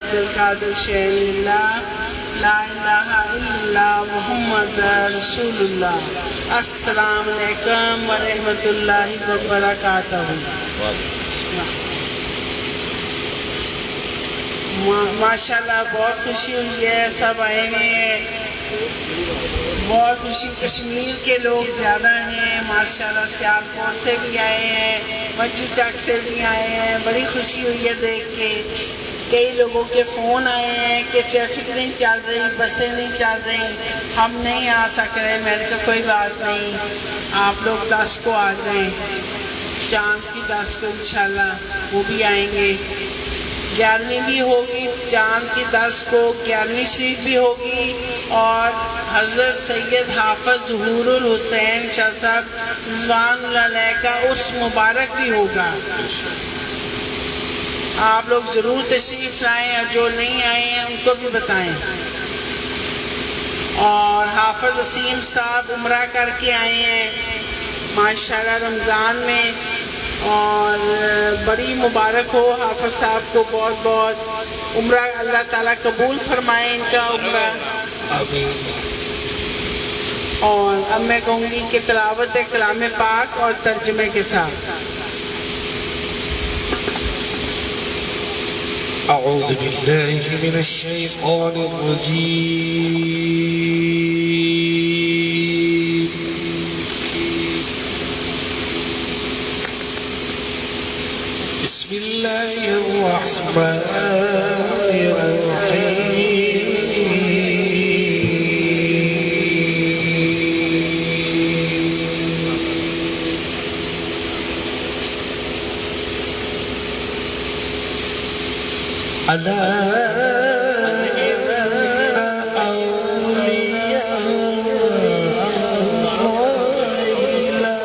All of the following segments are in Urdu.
عبدالقادر شین اللہ لا الہ الا اللہ محمد رسول اللہ۔ السلام علیکم ورحمۃ اللہ وبرکاتہ۔ ماشاءاللہ بہت خوشی ہوئی ہے، سب آئے ہوئے ہیں، بہت خوشی۔ کشمیر کے لوگ زیادہ ہیں ماشاءاللہ، سیالکوٹ سے بھی آئے ہیں، منچو چک سے بھی آئے ہیں، بڑی خوشی ہوئی ہے دیکھ کے۔ کئی لوگوں کے فون آئے ہیں کہ ٹریفک نہیں چل رہی، بسیں نہیں چل رہی، ہم نہیں آ سک رہے۔ میں نے کہا کوئی بات نہیں، آپ لوگ 10 کو آ جائیں، چاند کی 10 کو انشاءاللہ وہ بھی آئیں گے۔ 11ویں بھی ہوگی، چاند کی 10 کو 11ویں شریف بھی ہوگی، اور حضرت سید حافظ ظہور الحسین شاہ صاحب رضوان اللہ علیہ کا عرس مبارک بھی ہوگا۔ آپ لوگ ضرور تشریف لائیں، اور جو نہیں آئے ہیں ان کو بھی بتائیں۔ اور حافظ وسیم صاحب عمرہ کر کے آئے ہیں ماشاءاللہ رمضان میں، اور بڑی مبارک ہو حافظ صاحب کو، بہت بہت عمرہ اللہ تعالیٰ قبول فرمائے ان کا عمرہ۔ اور اب میں کہوں گی کہ تلاوت کلام پاک اور ترجمے کے ساتھ۔ اعوذ باللہ من الشیطان الرجیم، بسم اللہ الرحمن الرحیم۔ ألا إن أولياء الله لا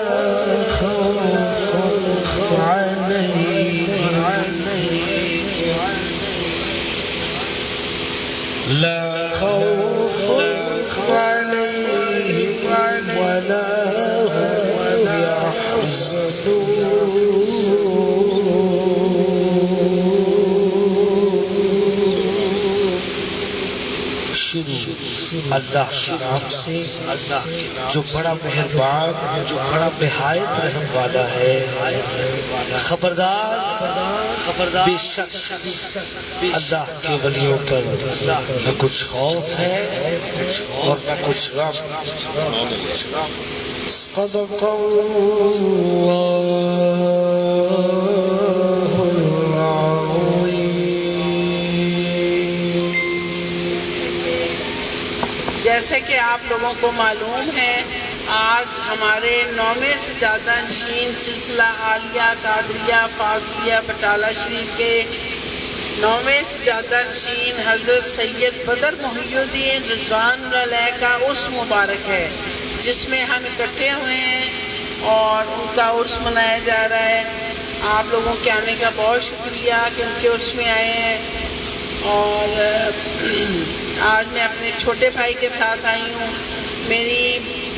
خوف عليهم ولا هم يحزنون۔ اللہ کے نام سے جو بڑا مہربان، جو بڑا نہایت رحم والا ہے۔ خبردار بے شک اللہ کے ولیوں پر نہ کچھ خوف ہے اور نہ کچھ غم۔ صدق اللہ جیسے کہ آپ لوگوں کو معلوم ہے، آج ہمارے 9ویں سجادہ نشین سلسلہ عالیہ قادریہ فاضلیہ بٹالہ شریف کے 9ویں سجادہ نشین حضرت سید بدر محی الدین رضوان اللہ علیہ کا عرس مبارک ہے، جس میں ہم اکٹھے ہوئے ہیں اور ان کا عرس منایا جا رہا ہے۔ آپ لوگوں کے آنے کا بہت شکریہ کہ ان کے عرس میں آئے ہیں۔ اور آج میں اپنے چھوٹے بھائی کے ساتھ آئی ہوں، میری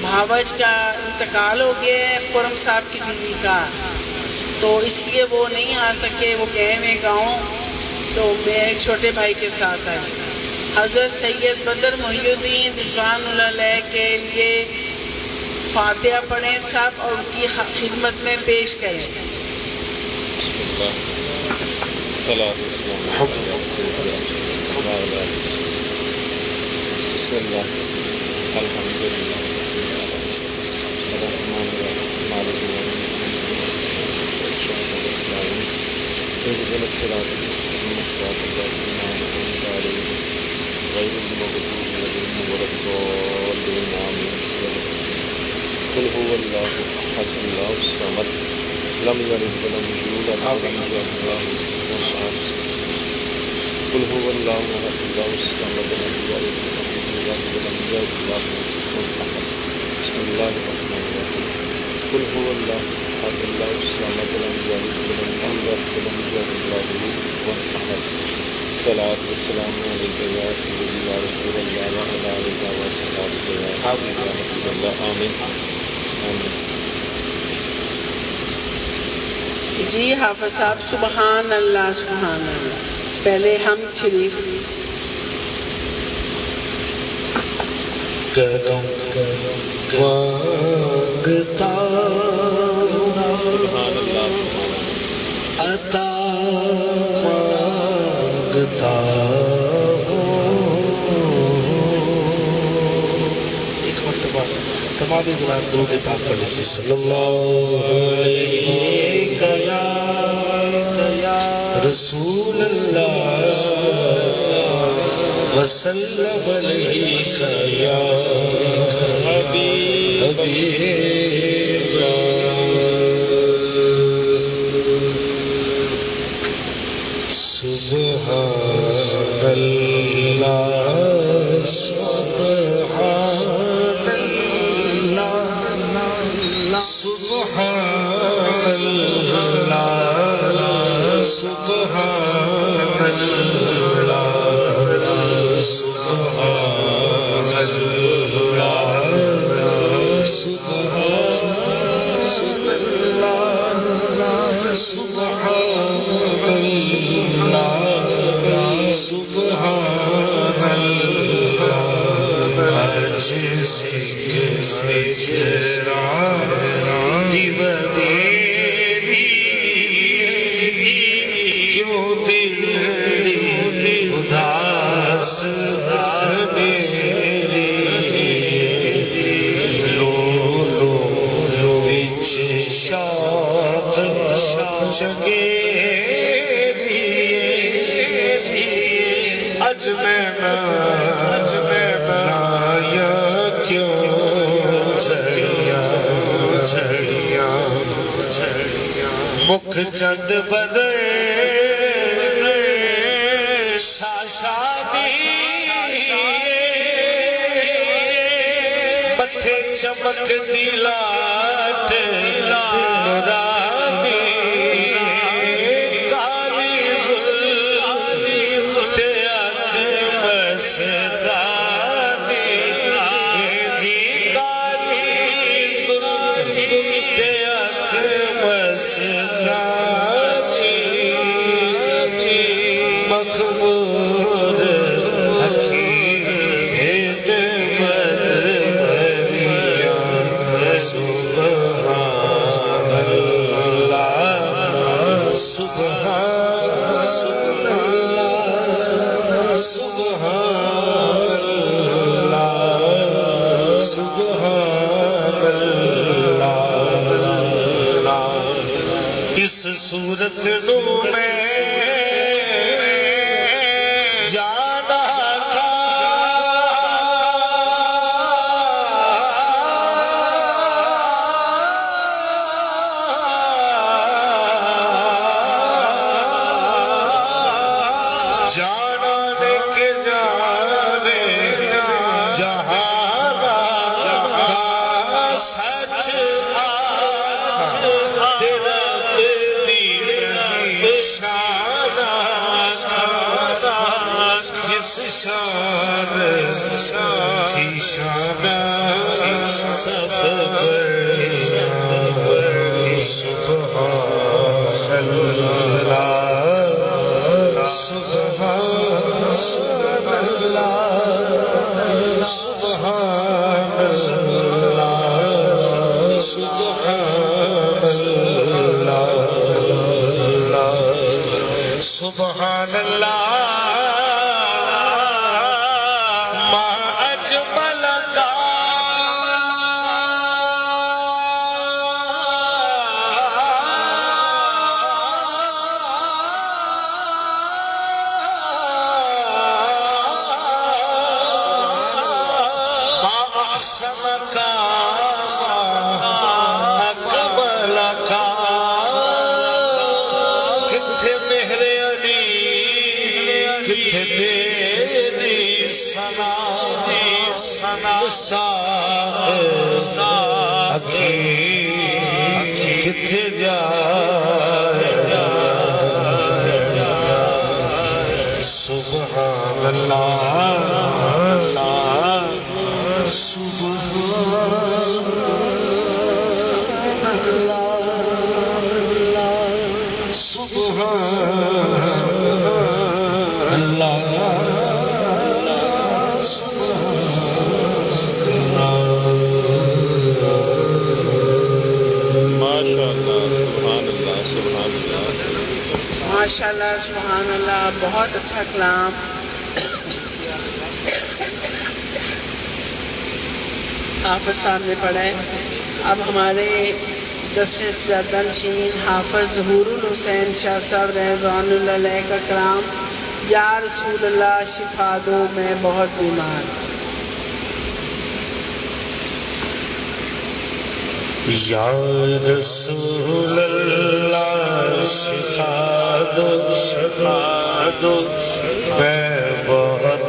بھاوج کا انتقال ہو گیا ہے خرم صاحب کی بیوی کا، تو اس لیے وہ نہیں آ سکے، وہ گئے ہوئے گاؤں، تو میں چھوٹے بھائی کے ساتھ آئی۔ حضرت سید بدر محی الدین رضوان اللہ علیہ کے لیے فاتحہ پڑھیں سب اور ان کی خدمت میں پیش کریں۔ بسم اللہ الحمدللہ الرحمن الرحیم مالک یوم الدین اهدنا الصراط المستقیم صراط الذین انعمت علیہم غیر المغضوب علیہم ولا الضالین آمین۔ قل هو اللہ احد اللہ الصمد لم یلد ولم یولد ولم یکن له کفوا احد۔ قل هو اللہ احد اللہ الصمد لم یلد ولم یولد ولم یکن له کفوا احد۔ بسم اللہ الرحمن الرحیم۔ قل هو اللہ احد اللہ الصمد لم یلد ولم یولد ولم یکن له کفوا احد۔ الصلاۃ والسلام علیک یا سیدی یا رسول اللہ وعلی آلک وصحبہ یا حبیب اللہ۔ آمین آمین۔ جی حافظ صاحب، سبحان اللہ سبحان اللہ۔ پہلے ہم شریف کرم مانگتا عطا مانگتا ایک مرتبہ تمام حضرات درود پاک پڑھ لیجیے صلی اللہ علیہ یا رسول اللہ وسلم علیہ یا حبیب سبحان اللہ سبحان اللہ سبحان اللہ سبحان اللہ سبحان اللہ سبحان اللہ سبحان اللہ سبحان اللہ جیسے دیو دیری کیوں دل اداس میری لو بچ شاد جگے اج میں بنایا کیوں جھڑیاں مکھ چند بدے شاشادی متھے چمک دلات نورانی کالی ظلف تے اکھ مسدانی جی کالی ظلف تے اکھ مسدانی مخمور حقیقت مدبریاں سبحان اللہ سبحان اللہ سبحان اللہ سبحان اللہ اس صورت نو میں جانا تھا جانا لے کے جانے جہانا سچ آج تیرا جس شان کی شان سب بڑھیا سبحان اللہ سبحان اللہ سبحان اللہ سبحان اللہ سبحان اللہ ما اجمل کا ما احسن کا اجمل کا کتھے مہر علی کتھے تیری ثنا مشتاق کتھے جائے سبحان اللہ سبحان اللہ سبحان ماشاءاللہ سبحان اللہ بہت اچھا کلام. حافظ صاحب نے پڑھا ہے. اب ہمارے 10ویں سجادہ نشین حافظ ظہور الحسین شاہ صاحب رضوان اللہ علیہ کا کلام. یا رسول اللہ شفا دو میں بہت بیمار. یا رسول اللہ شفا دو میں بہت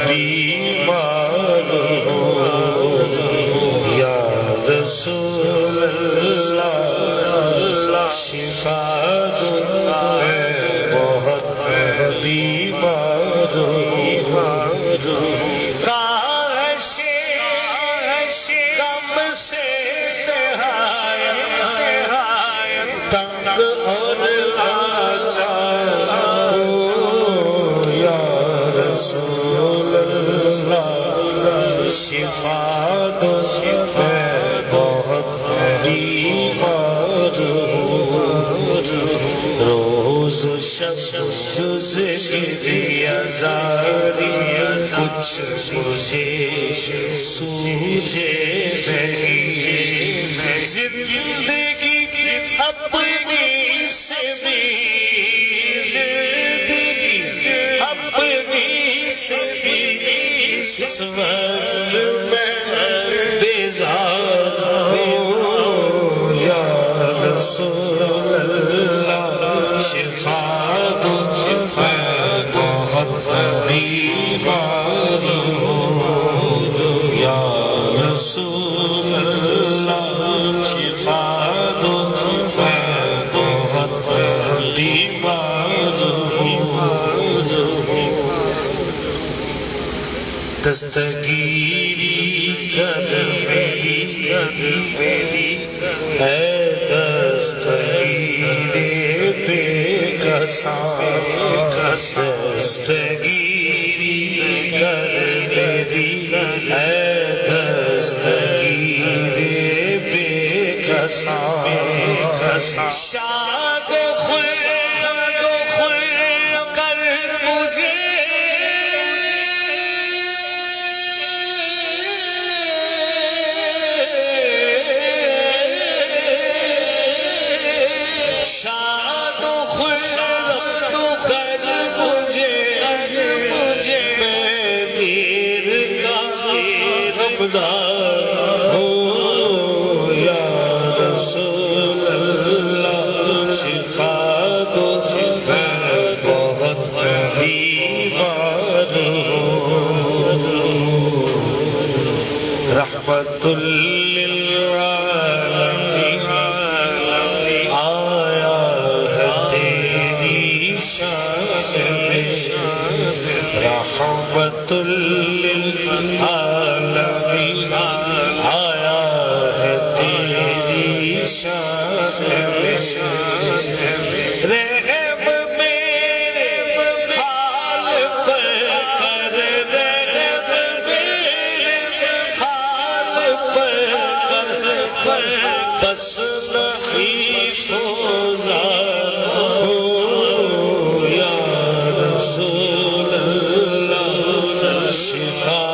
بیمار ہوں. یا رسول اللہ شفا دو میں بہت بیمار ہوں. کاش غم سے تنگ اور لاچار ہوں. یا رسول اللہ شفا دو میں بہت بیمار ہوں. روز و شب جز دیا زاری کچھ مجھے سوجھے نہیں. زندگی اپنی سے بھی اپنی سے بھی اس وقت میں بیزار ہوں. یا رسول اللہ شفا دو میں بہت بیمار ہوں. یا رسول اللہ شفا دو میں بہت بیمار ہوں. دستگیری کر میری ہے دستگیر بے کساں. دستگیری کر میری ہے دستگیر بے کساں. شاد خوش کر مجھے ہو. یا رسول اللہ شفا دو میں بہت بیمار ہوں. رحمت للعالمین آیا ہے تیری شان میں. رحمت للعالمین آیا ہے تیری شان میں. رحم میرے حال پر کر. رحم میرے حال پر کر. بس نہیں سوزا ہو. یا رسول اللہ شفا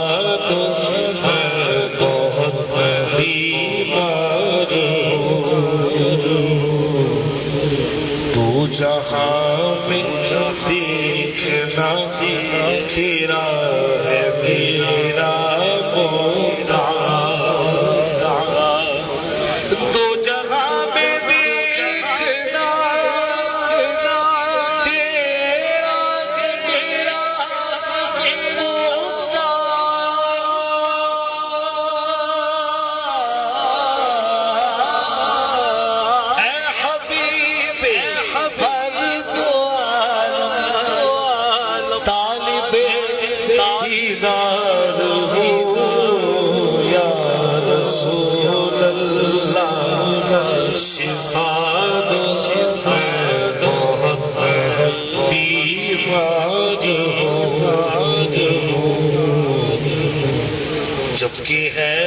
دو میں بہت بیمار ہوں. تو جہاں میں دیکھنا تیرا ہے میرا موتا. تو جہاں میں دیکھنا تیرا ہے میرا موتا. اے حبیب ہر دو عالم طالب دیدار ہوں. یا رسول اللہ شفا دو میں بہت بیمار ہوں. جبکہ ہے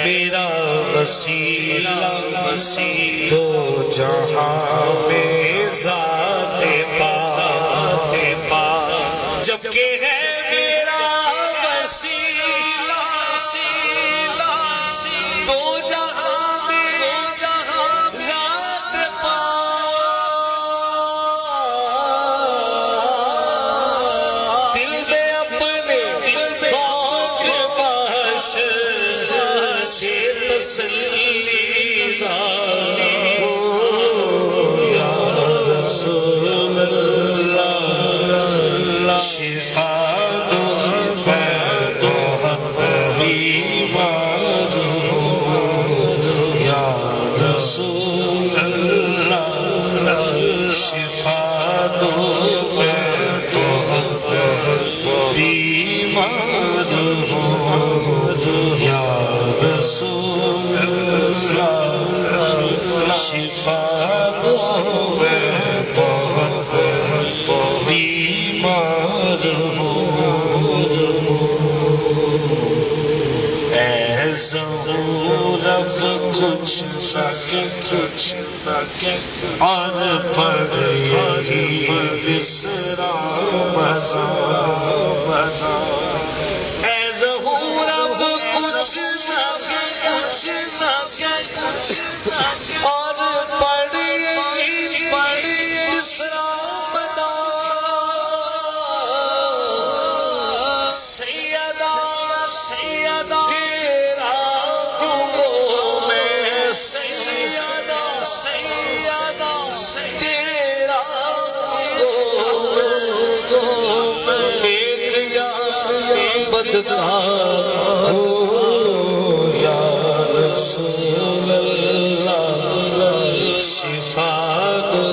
میرا وسیلہ تو جہاں میں ذات پاک جبکہ ہے میرا وسیلہ دو جہاں میں ذات پاک دل میں اپنے خوف محشر سے تسلی یا رسول اللہ شفا دو بیمار یا رسول اللہ شفا دو بیمار یا رسول اللہ شفا دو بیمار اے ظہور اب کچھ اور پڑھ یہی بسرا مزا اے ظہور اب کچھ اور پڑھ یہی بسرا سیدہ تیرا گنگوں میں سیدہ تیرا گنگوں میں ایک یا بدکار ہو یا رسول اللہ شفا دو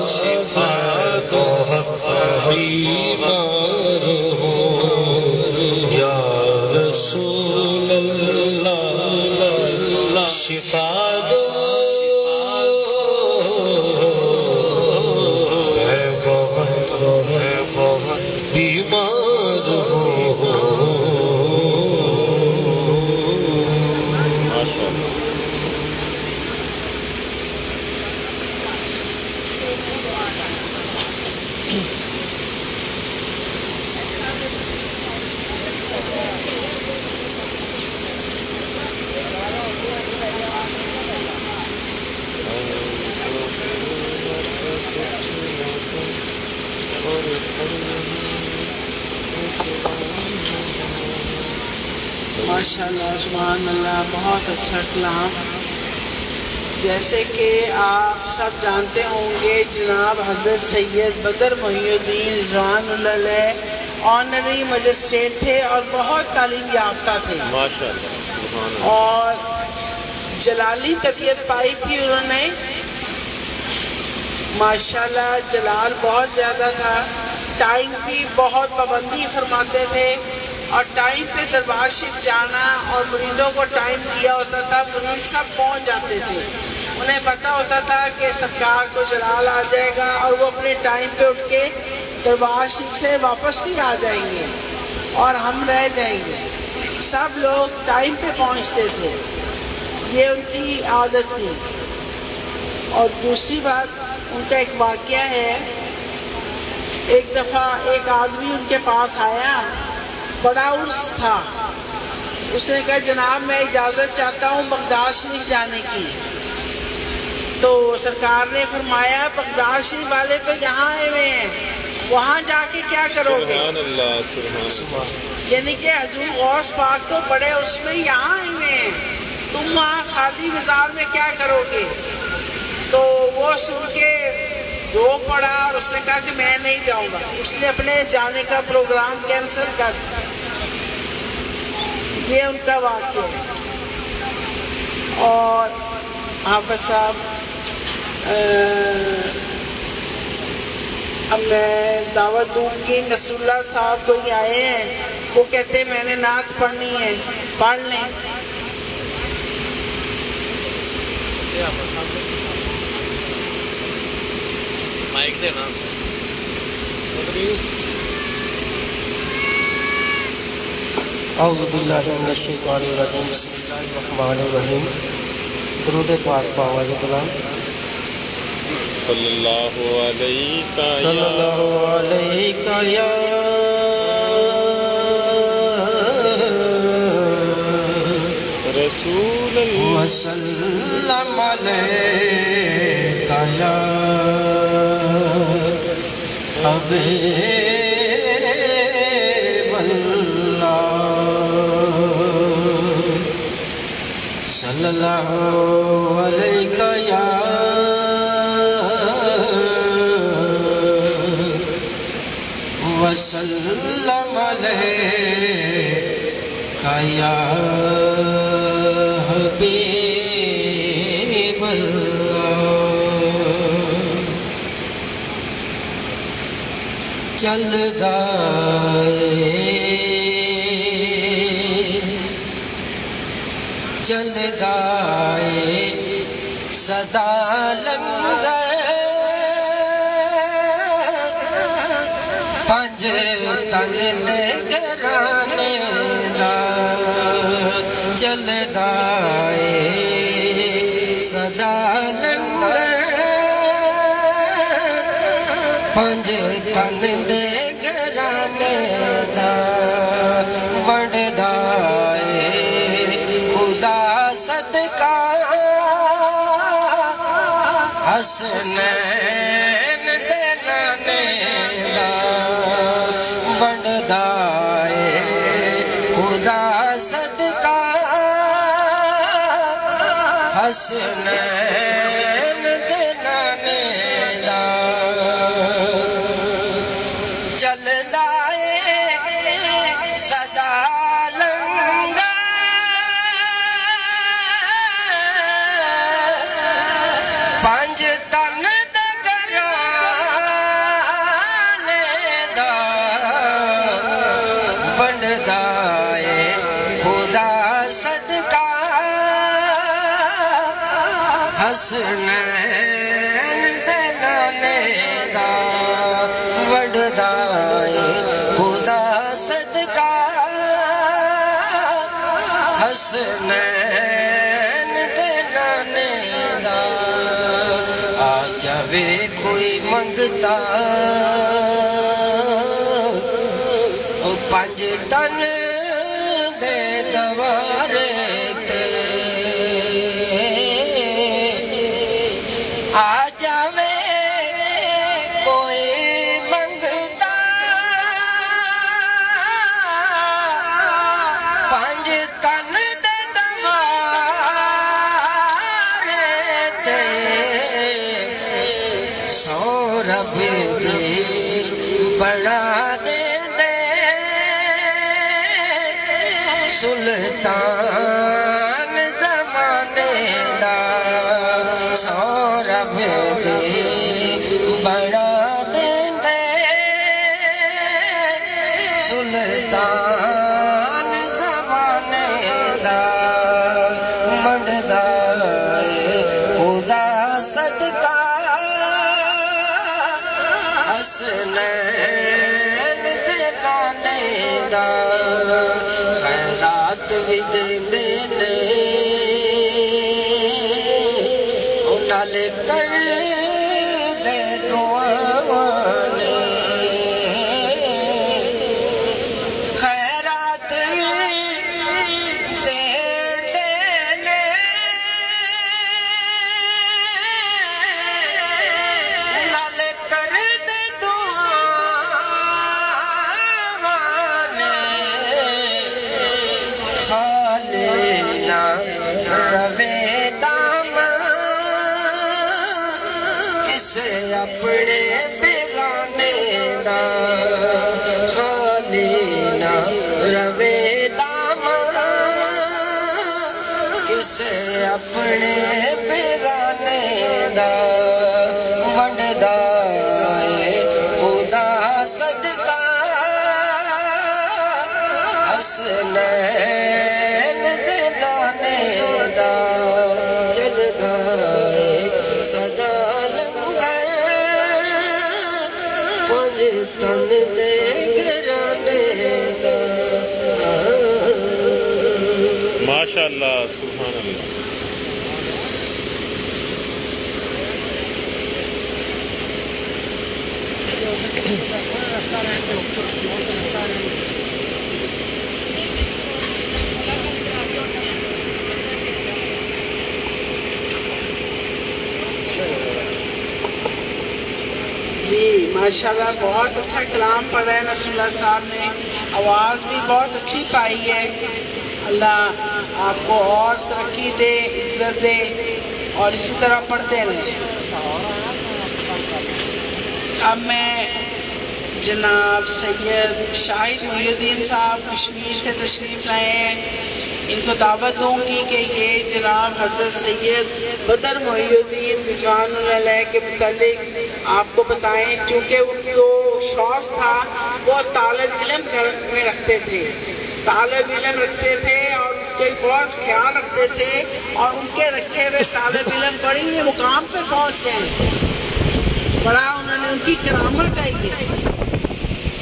بیمار ہو یا رسول اللہ شفا دو ہے بہت بیمار ہو ماشاءاللہ سبحان اللہ، بہت اچھا کلام۔ جیسے کہ آپ سب جانتے ہوں گے جناب حضرت سید بدر محی الدین رضوان اللہ علیہ آنری مجسٹریٹ تھے اور بہت تعلیم یافتہ تھے اور جلالی طبیعت پائی تھی انہوں نے۔ ماشاءاللہ جلال بہت زیادہ تھا، ٹائم کی بہت پابندی فرماتے تھے اور ٹائم پہ دربار شریف جانا اور مریدوں کو ٹائم دیا ہوتا تھا، مرید سب پہنچ جاتے تھے، انہیں پتہ ہوتا تھا کہ سرکار کو جلال آ جائے گا اور وہ اپنے ٹائم پہ اٹھ کے دربار شریف سے واپس بھی آ جائیں گے اور ہم رہ جائیں گے۔ سب لوگ ٹائم پہ پہنچتے تھے، یہ ان کی عادت تھی۔ اور دوسری بات، ان کا ایک واقعہ ہے، ایک دفعہ ایک آدمی ان کے پاس آیا، بڑا عرس تھا، اس نے کہا جناب میں اجازت چاہتا ہوں بغداد شریف جانے کی۔ تو سرکار نے فرمایا بغداد شریف والے تو یہاں آئے ہوئے ہیں، وہاں جا کے کیا کرو گے؟ یعنی کہ حضور غوث پاک تو بڑے اس میں یہاں آئے ہوئے ہیں، تم وہاں خالی مزار میں کیا کرو گے؟ تو وہ سن کے رو پڑا اور اس نے کہا کہ میں نہیں جاؤں گا، اس نے اپنے جانے کا پروگرام کینسل کر دیا۔ یہ ان کا واقعہ ہے۔ اور حافظ صاحب اب میں دعوت دوں گی، نصر اللہ صاحب کوئی آئے ہیں، وہ کہتے ہیں میں نے نعت پڑھنی ہے، پڑھ لیں۔ مائک دینا۔ اعوذ باللہ من الشیطان الرجیم، بسم اللہ الرحمن الرحیم۔ درود پاک با آواز بلند۔ صلی اللہ علیہ صلی اللہ علیہ یا رسول اللہ وسلم علیہ یا حبیب اللہ صلی اللہ علیہ یا وسلم علیہ یا حبیب اللہ چل دائے صدا لنگر پنج تن دے گرانے دا چل دائے صدا لنگر پنج تن دے گرانے دا وڑدائے خدا صدقہ حسنین دے نانے دا وڑدائے خدا صدقہ حسنین دے نانے دا چل دائے صدا لنگا پانچ تن دے گرانے دا بندائے خدا صدقہ حسنین دے نانے دا وڑدائے خدا صدقہ حسنین دے نانے دا آ جاوے کوئی منگتا پنج تن دے دوارے تے آ جاوے کوئی منگتا پنج تن دے دوارے تے سو رب دی بڑا دے دے سلطان زمانے دا سو رب دی بڑا دے دے سلطان زمانے دا مڑدائے خدا صدقہ حسنین دے نانے دا خیرات بھی دے نے نالے کر دے دعانے خیرات بھی دے نے نالے کر دے دعانے خالینا روے اپنے بیگانے دا خالی نہ روے دامن کسے اپنے بیگانے دا وڑدائے خدا صدقہ حسنین دے نانے دا چل گئے صدا تن دے گرانے دا ماشاءاللہ سبحان اللہ جی ماشاءاللہ بہت اچھا کلام پڑھا ہے نصراللہ صاحب نے، آواز بھی بہت اچھی پائی ہے. اللہ آپ کو اور ترقی دے، عزت دے، اور اسی طرح پڑھتے رہیں. اب میں جناب سید شاہد محی الدین صاحب کشمیر سے تشریف لائے ہیں، ان کو دعوت دوں گی کہ یہ جناب حضرت سید بدر محی الدین رضوان اللہ علیہ کے متعلق آپ کو بتائیں، چونکہ ان کو شوق تھا، وہ طالب علم گھر میں رکھتے تھے، طالب علم رکھتے تھے اور ان کے بہت خیال رکھتے تھے، اور ان کے رکھے ہوئے طالب علم بڑی ہی مقام پہ پہنچ گئے. بڑا انہوں نے ان کی کرامت ہے. یہ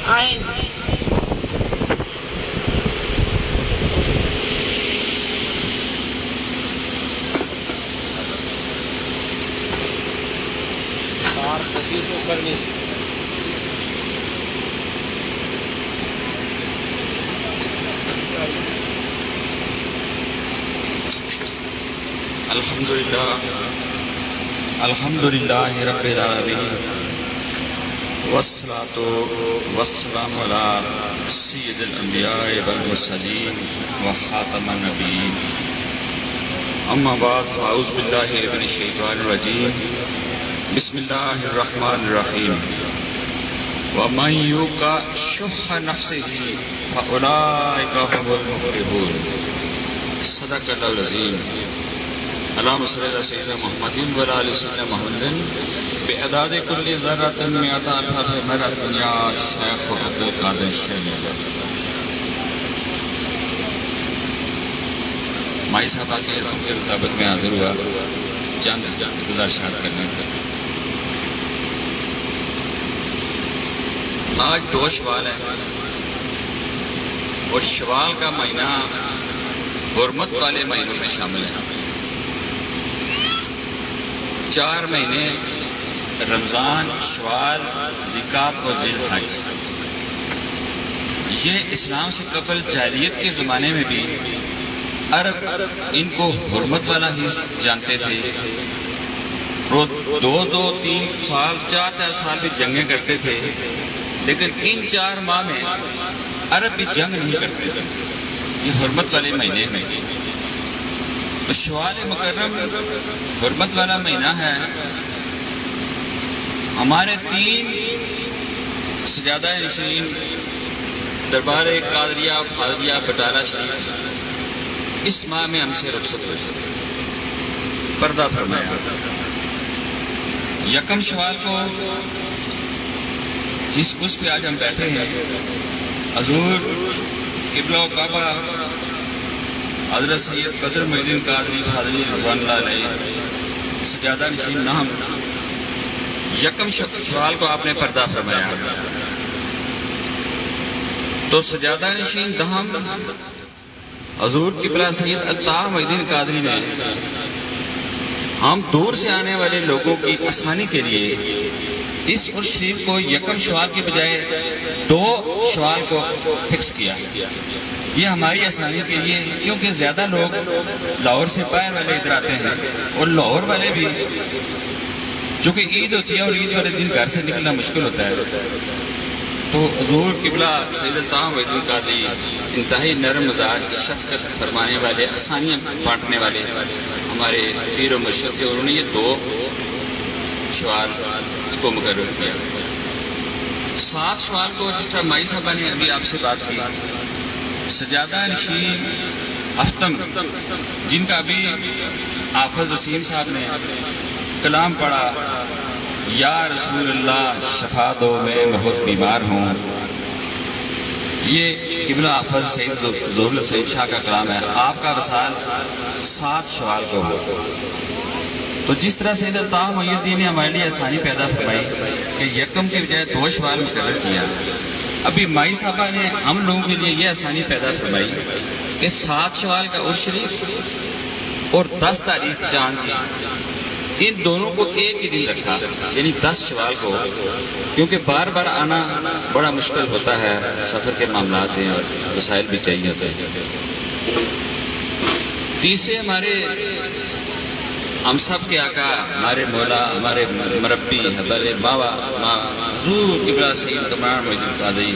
آئیں الحمدللہ رب العالمین والصلاة والسلام علی سید الانبیاء والمرسلین وخاتم النبیین. اما بعد فاعوذ باللہ من الشیطان الرجیم. بسم اللہ الرحمن الرحیم. ومن یوق شح نفسہ فاولئک هم المفلحون. صدق اللہ العظیم. اللہم صلی اللہ سیدنا محمد وعلی آل سیدنا محمد بعداد کل ذرۃ مئۃ الف مرۃ یا شیخ عبد القادر الشیخ. مائی صاحب کے حکم کے مطابق میں حاضر ہوا چند گزارشات کرنے کا. آج 2 شوال ہے اور شوال کا مہینہ حرمت والے مہینوں میں شامل ہے. 4 مہینے رمضان، شوال، ذکات اور ذی الحج، یہ اسلام سے قبل جاہلیت کے زمانے میں بھی عرب ان کو حرمت والا ہی جانتے تھے. 2 3 سال 4 سال بھی جنگیں کرتے تھے، لیکن ان 4 ماہ میں عرب بھی جنگ نہیں کرتے تھے. یہ حرمت والے مہینے میں تو شوال مکرم حرمت والا مہینہ ہے. ہمارے 3 سجادہ نشین دربار قادریہ فاضلیہ بٹالہ شریف اس ماہ میں ہم سے رخصت ہوئے، پردہ فرمایا. 1 شوال کو جس اس پہ آج ہم بیٹھے ہیں، حضور قبلہ و کعبہ حضرت سید بدر محی الدین قادری فاضلی رضوان اللہ علیہ سجادہ نشین نام 1 شوال کو آپ نے پردہ فرمایا. تو سجادہ نشین دہم حضور قبلہ سید الطاہر محی الدین قادری نے ہم دور سے آنے والے لوگوں کی آسانی کے لیے اس عرس شریف کو 1 شوال کی بجائے 2 شوال کو فکس کیا. یہ ہماری آسانی کے لیے، کیونکہ زیادہ لوگ لاہور سے باہر والے ادھر آتے ہیں، اور لاہور والے بھی چونکہ عید ہوتی ہے اور عید والے دن گھر سے نکلنا مشکل ہوتا ہے. تو حضور قبلہ سید الطاہر محی الدین قادری انتہائی نرم مزاج، شفقت فرمانے والے، آسانیاں بانٹنے والے ہمارے پیر و مرشد تھے، اور انہوں نے یہ 2 شوال کو مقرر کیا. 7 شوال کو جس طرح مائی صاحبہ نے ابھی آپ سے بات کی، سجادہ نشین افتم جن کا ابھی حافظ وسیم صاحب نے کلام پڑھا، یا رسول اللہ شفا دو میں بہت بیمار ہوں، یہ قبلہ حافظ سید ظہور سید شاہ کا کلام ہے. آپ کا وصال 7 شوال کو ہو. تو جس طرح سید الطاہر محی الدین نے ہمارے لیے آسانی پیدا فرمائی کہ 1 کی بجائے 2 شوال مقرر کیا، ابھی مائی صاحبہ نے ہم لوگوں کے لیے یہ آسانی پیدا فرمائی کہ 7 شوال کا عرس شریف اور 10 تاریخ چاند کی ان دونوں کو ایک ہی دن رکھا، یعنی 10 شوال کو، کیونکہ بار بار آنا بڑا مشکل ہوتا ہے، سفر کے معاملات ہیں اور وسائل بھی چاہیے ہوتے ہیں۔ تیسرے ہمارے ہم سب کے آقا، ہمارے مولا، ہمارے مربی، ہمارے بابا حضور قبلہ سید کمران محی الدین قادری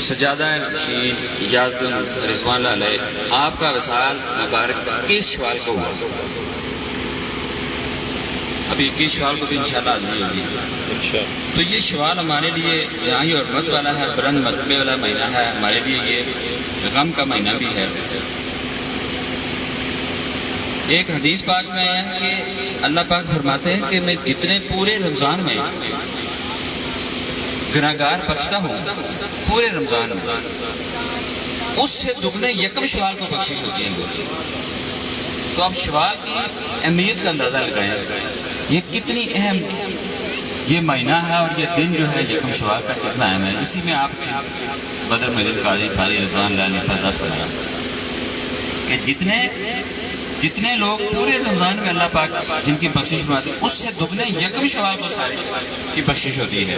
سجادہ نشین یزدن رضوان اللہ علیہ، آپ کا وصال مبارک 21 شوال کو ہوا۔ ابھی 21 شوال کو بھی انشاءاللہ حاضری ہوگی۔ تو یہ شوال ہمارے لیے جہاں یہ حرمت والا ہے، بلند مرتبے والا مہینہ ہے، ہمارے لیے یہ غم کا مہینہ بھی ہے۔ ایک حدیث پاک میں ہے کہ اللہ پاک فرماتے ہیں کہ میں جتنے پورے رمضان میں گناہگار بخشتا ہوں، پورے رمضان میں، اس سے دگنے یکم شوال کو بخشش ہوتی ہے۔ تو اب شوال کی اہمیت کا اندازہ لگائیں، یہ کتنی اہم یہ مہینہ ہے اور یہ دن جو ہے یکم شوال کا کتنا اہم ہے۔ اسی میں آپ سے بدر محی الدین قادری فاضل رضوان اللہ علیہ نے فضا فرمایا کہ جتنے لوگ پورے رمضان میں اللہ پاک جن کی بخشش فرماتے ہیں، اس سے دگنے یکم شوال کو سارے کی بخشش ہوتی ہے۔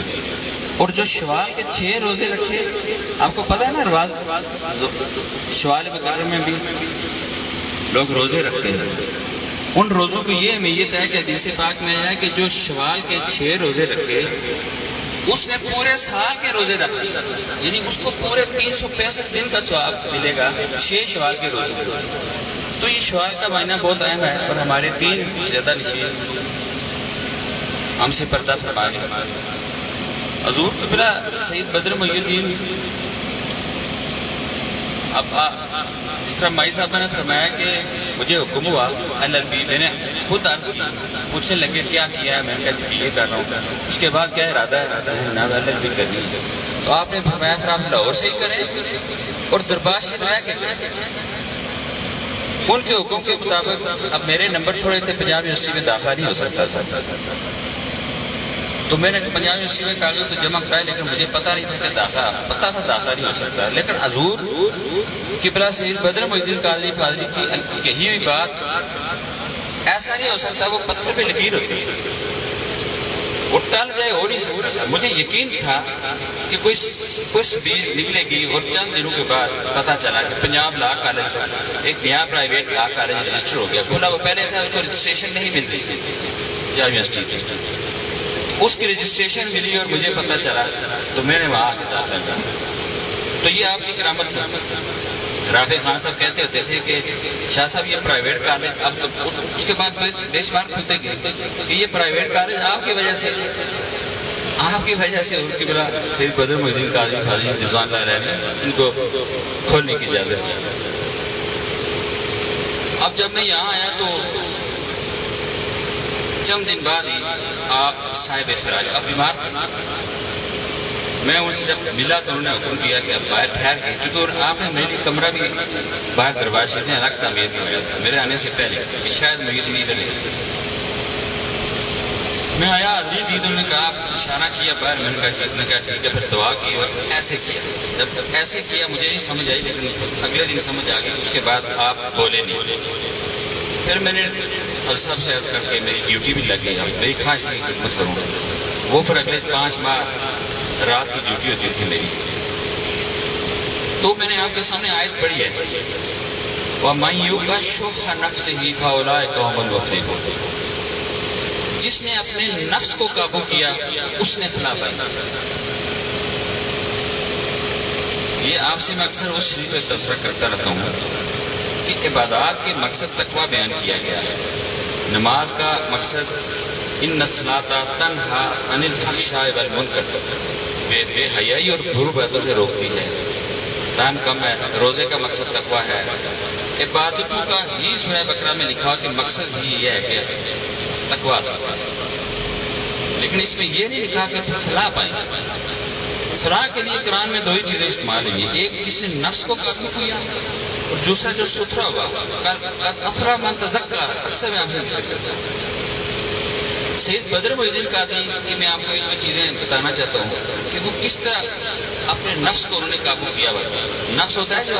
اور جو شوال کے 6 روزے رکھے، آپ کو پتہ ہے نا رواج شوال مکرم میں بھی لوگ روزے رکھتے ہیں، ان روزوں کو یہ اہمیت ہے کہ حدیث پاک میں ہے کہ جو شوال کے 6 روزے رکھے، اس نے پورے سال کے روزے رکھے، یعنی اس کو پورے 365 دن کا ثواب ملے گا 6 شوال کے روزے۔ تو یہ شوال کا مہینہ بہت اہم ہے، اور ہمارے 3 سجادہ نشین ہم سے پردہ فرما گئے۔ حضور قبلہ سید بدر محی الدین، اب جس طرح مائی صاحب نے فرمایا کہ مجھے حکم ہوا LLB، میں نے خود عرض کی، پوچھنے لگے کیا کیا ہے، میں نے کہا یہ کر رہا ہوں، اس کے بعد کیا ارادہ ہے، جناب LLB کرنی ہے۔ تو آپ نے فرمایا کہ آپ لاہور سے ہی کریں اور دربار شریف رہ کے کریں۔ ان کے حکم کے مطابق اب میرے نمبر تھوڑے تھے، پنجاب یونیورسٹی میں داخلہ نہیں ہو سکتا تھا، تو میں نے پنجاب یونیورسٹی میں کاغذ تو جمع کرائے، لیکن مجھے پتہ نہیں تھا کہ پتہ تھا داخلہ نہیں ہو سکتا۔ لیکن حضور قبلہ سید بدر محی الدین قادری فاضلی کی کہی ہوئی بات، ایسا نہیں ہو سکتا، وہ پتھر پہ لکیر ہوتی ہے، وہ ٹل جائے، ہو نہیں سکتا۔ مجھے یقین تھا کہ کوئی سبیل نکلے گی، اور چند دنوں کے بعد پتہ چلا کہ پنجاب لا کالج ایک نیا پرائیویٹ لا کالج رجسٹر ہو گیا، کھلا وہ پہلے تھا، اس کو رجسٹریشن نہیں مل رہی تھی پنجاب یونیورسٹی کی، اس کی رجسٹریشن ملی اور مجھے پتہ چلا، تو میں نے وہاں آ کے داخلہ کیا۔ تو یہ آپ کی کرامت تھی۔ رافع خان صاحب کہتے ہوتے تھے کہ شاہ صاحب یہ پرائیویٹ کالج، اب اس کے بعد بے شمار کھلتے گئے کہ یہ پرائیویٹ کالج آپ کی وجہ سے ان کی بلا سید بدر محی الدین قادری فاضلی رضوان اللہ علیہ نے ان کو کھولنے کی اجازت دی۔ اب جب میں یہاں آیا تو چند دن بعد ہی آپ صاحب فراج، آپ بیمار تھے، میں ان سے جب ملا تو انہوں نے حکم کیا کہ اب باہر ٹھہر گئے، کیونکہ آپ نے میری کمرہ بھی باہر دربار شریف میں الگ تعمیر کر دیا تھا میرے آنے سے پہلے، کہ شاید محی الدین ادھر لے۔ میں آیا، حاضری دی، تو انہوں نے کہا، اشارہ کیا باہر، میں نے کہا ٹھیک ہے، پھر دعا کی اور ایسے کیا۔ جب ایسے کیا مجھے نہیں سمجھ آئی، لیکن اگلے دن سمجھ آ گئی، اس کے بعد آپ بولے نہیں۔ پھر میں نے صاحب سے عرض کر کے میری ڈیوٹی بھی لگ گئی، میری خواہش تھی خدمت کروں، وہ پھر اگلے 5 ماہ رات کی ڈیوٹی ہوتی تھی میری۔ تو میں نے آپ کے سامنے آیت پڑھی ہے، وَمَن يُوقَ شُحَّ نَفْسِهِ فَأُولَٰئِكَ هُمُ الْمُفْلِحُونَ، جس نے اپنے نفس کو قابو کیا اس نے فلاح پائی۔ یہ آپ سے میں اکثر اس چیز پہ تذکرہ کرتا رہتا ہوں کہ عبادات کے مقصد تقویٰ بیان کیا گیا ہے۔ نماز کا مقصد ان الصلاۃ تنہیٰ عن الفحشاء والمنکر، بے حیائی اور برے باتوں سے روکتی ہے، ٹائم کم ہے۔ روزے کا مقصد تقویٰ ہے۔ عبادتوں کا ہی سورہ بقرہ میں لکھا کہ مقصد ہی یہ ہے کہ تقویٰ سکتا، لیکن اس میں یہ نہیں لکھا کہ فلاح پائیں۔ فلاح کے لیے قرآن میں 2 ہی چیزیں استعمال ہوئی ہیں، ایک جس نے نفس کو قابو کیا، اور دوسرا جو ستھرا ہوا، افرا من تزکا، اکثر میں آپ سے ذکر کرتا ہوں۔ سید بدر محی الدین قادری کی میں آپ کو 1 چیزیں بتانا چاہتا ہوں کہ وہ کس طرح اپنے نفس کو انہوں نے قابو کیا ہوا۔ نفس ہوتا ہے جو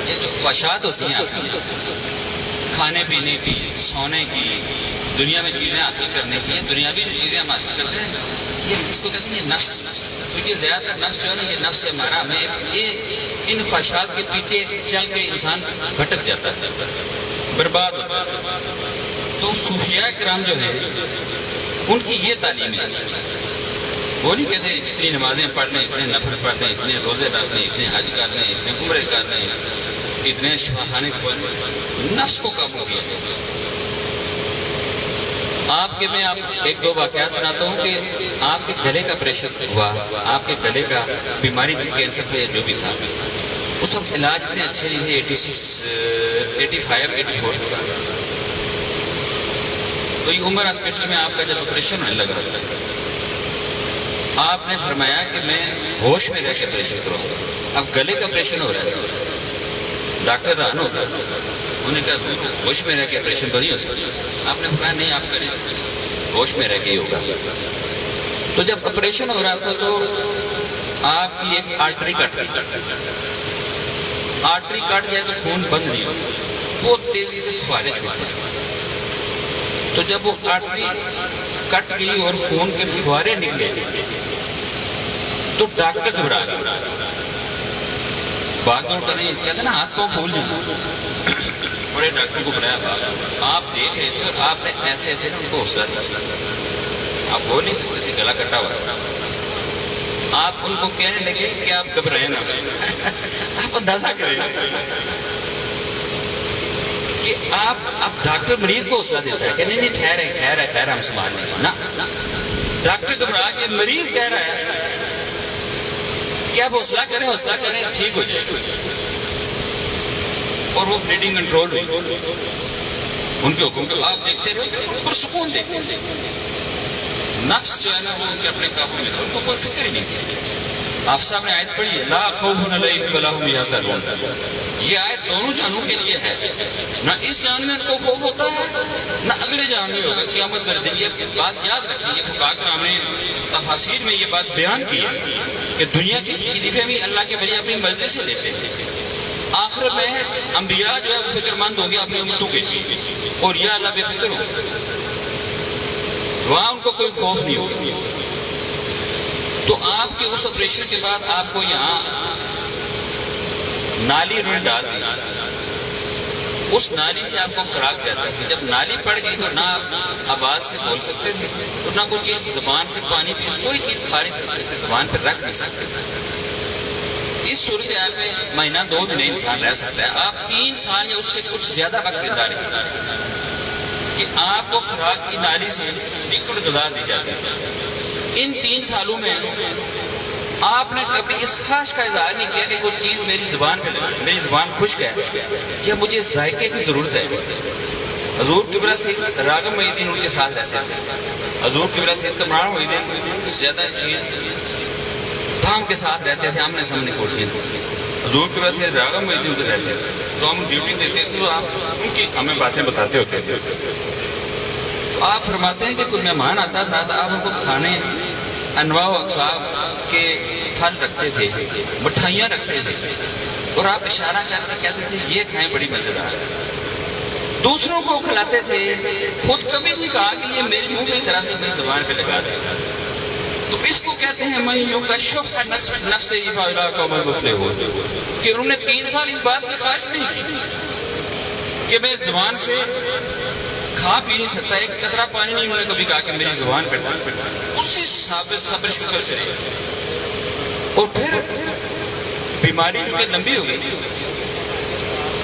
یہ جو خواہشات ہوتی ہیں آپ کی، کھانے پینے کی، سونے کی، دنیا میں چیزیں حاصل کرنے کی، یہ دنیاوی جو چیزیں ہم حاصل کرتے ہیں، یہ اس کو کہتے ہیں نفس. کیونکہ زیادہ تر نفس جو ہے نا، یہ نفس ہمارا ہمیں ان خواہشات کے پیچھے چل کے انسان بھٹک جاتا ہے، برباد ہوتا ہے. تو صوفیاء کرام جو ہیں ان کی یہ تعلیم ہے. وہ نہیں کہتے اتنی نمازیں پڑھ لیں، اتنے نفل پڑھ لیں، اتنے روزے رکھ لیں، اتنے حج کر لیں، اتنے عمرے کر لیں، اتنے شفاخانے کھول لیں. نفس کو قابو کیا. آپ کے میں ایک دو واقعات سناتا ہوں کہ آپ کے گلے کا پریشر ہوا، آپ کے گلے کا بیماری تھی، کینسر تھا یا جو بھی تھا. اس وقت علاج اتنے اچھے نہیں تھے، 86 85 84 کا. تو یہ عمر ہاسپٹل میں آپ کا جب آپریشن ہونے لگا، آپ نے فرمایا کہ میں ہوش میں رہ کے آپریشن کراؤں. اب گلے کا آپریشن ہو رہا ہے، ڈاکٹر ران ہوگا، انہوں نے کہا ہوش میں رہ کے آپریشن تو نہیں ہو سکتا. آپ نے فرمایا نہیں، آپ کریں، ہوش میں رہ کے ہی ہوگا. تو جب آپریشن ہو رہا تھا تو آپ کی ایک آرٹری کٹ جائے تو خون بند نہیں ہوگا، بہت تیزی سے فوارے چھوٹے. تو جب وہ آرٹری کٹ گئی اور خون کے فوارے نکلے تو ڈاکٹر گھبرا گیا، بھاگ دوڑ کریں، کہتے ہیں نا ہاتھ پاؤں پھول جائیں. بڑے ڈاکٹر کو بلایا، آپ دیکھ رہے تھے، آپ نے ایسے ایسے ان کو حوصلہ دیا. آپ بول نہیں سکتے تھے، گلا کٹا ہوا. آپ ان کو کہنے لگے کہ آپ گھبرائیں نہ، آپ اندازہ کریں کہ آپ ڈاکٹر مریض کو حوصلہ دیتا ہے کہ نہیں نہیں ٹھہر ہم سنبھال لیں. نہ، ڈاکٹر گھبرا کے مریض کہہ رہا ہے کہ آپ حوصلہ کریں ٹھیک ہو جائے. اور وہ بلیڈنگ کنٹرول ہوئی ان کے حکم کو آپ دیکھتے رہے اور سکون دیکھتے. نفس جو ہے نا وہ ان کے اپنے قابو میں تھا، ان کو کوئی فکر ہی نہیں تھی. آپ صاحب نے آیت پڑھی ہے، لا خوف علیہم ولا هم یحزنون. یہ آیت دونوں جانوں کے لیے ہے. نہ اس جان میں ان کو خوف ہوتا ہے، نہ اگلے جان میں ہوگا قیامت کر دیں. یہ بات یاد رکھیے، یہ فقہاء کرام نے تفاسیر میں یہ بات بیان کی ہے کہ دنیا کی تکلیفیں بھی اللہ کے ولی اپنی مرضی سے لیتے ہیں. آخرت میں انبیاء جو ہے وہ فکر مند ہوں گے اپنی امتوں کے لیے، اور یہ اللہ بے فکر ہوں، وہاں ان کو کوئی خوف نہیں ہوگا. تو آپ کے اس آپریشن کے بعد آپ کو یہاں نالی انہوں نے ڈال دی. اس نالی سے آپ کو خوراک جاتی تھی. جب نالی پڑ گئی تو نہ آپ آواز سے بول سکتے تھے اور نہ کوئی چیز زبان سے پانی پی، کوئی چیز کھا نہیں سکتے تھے، زبان پہ رکھ نہیں سکتے تھے. اس صورتحال میں مہینہ 2 مہینے انسان رہ سکتا ہے. آپ 3 سال یا اس سے کچھ زیادہ وقت زندہ رہے کہ آپ کو خوراک کی نالی سے لکوڈ غذا دی جاتی ہے. ان 3 سالوں میں آپ نے کبھی اس خواہش کا اظہار نہیں کیا کہ کوئی چیز میری زبان پہ لگے، میری زبان خشک ہے یا مجھے اس ذائقے کی ضرورت ہے. حضور قبلہ سید راغب محی الدین ان کے ساتھ رہتے تھے. حضور قبلہ سید کامران محی الدین زیادہ دھام کے ساتھ رہتے تھے، آمنے سامنے کوٹھیاں تھیں. حضور قبلہ سید راغب محی الدین ادھر رہتے تھے تو ہم ڈیوٹی دیتے تھے تو آپ ان کی ہمیں باتیں بتاتے ہوتے تھے. آپ فرماتے ہیں کہ کوئی مہمان آتا تھا تو آپ ان کو کھانے انواع و اقسام کے پھل رکھتے تھے، مٹھائیاں رکھتے تھے، اور آپ اشارہ کر کے کہتے تھے یہ کھائیں، بڑی مزیدار. دوسروں کو کھلاتے تھے، خود کبھی نہیں کہا کہ یہ میری منہ میں ذرا سے میری زبان پہ لگا دے. تو اس کو کہتے ہیں من یکشف نفسہ فاولئک هم المفلحون، کہ انہوں نے 3 سال اس بات کی خواہش نہیں کی کہ میں زبان سے کھا پی نہیں سکتا، ایک قطرہ پانی نہیں انہوں نے کبھی کہا کہ میری زبان پہ اسی صبر شکر سے. اور پھر بیماری جو کہ لمبی ہو گئی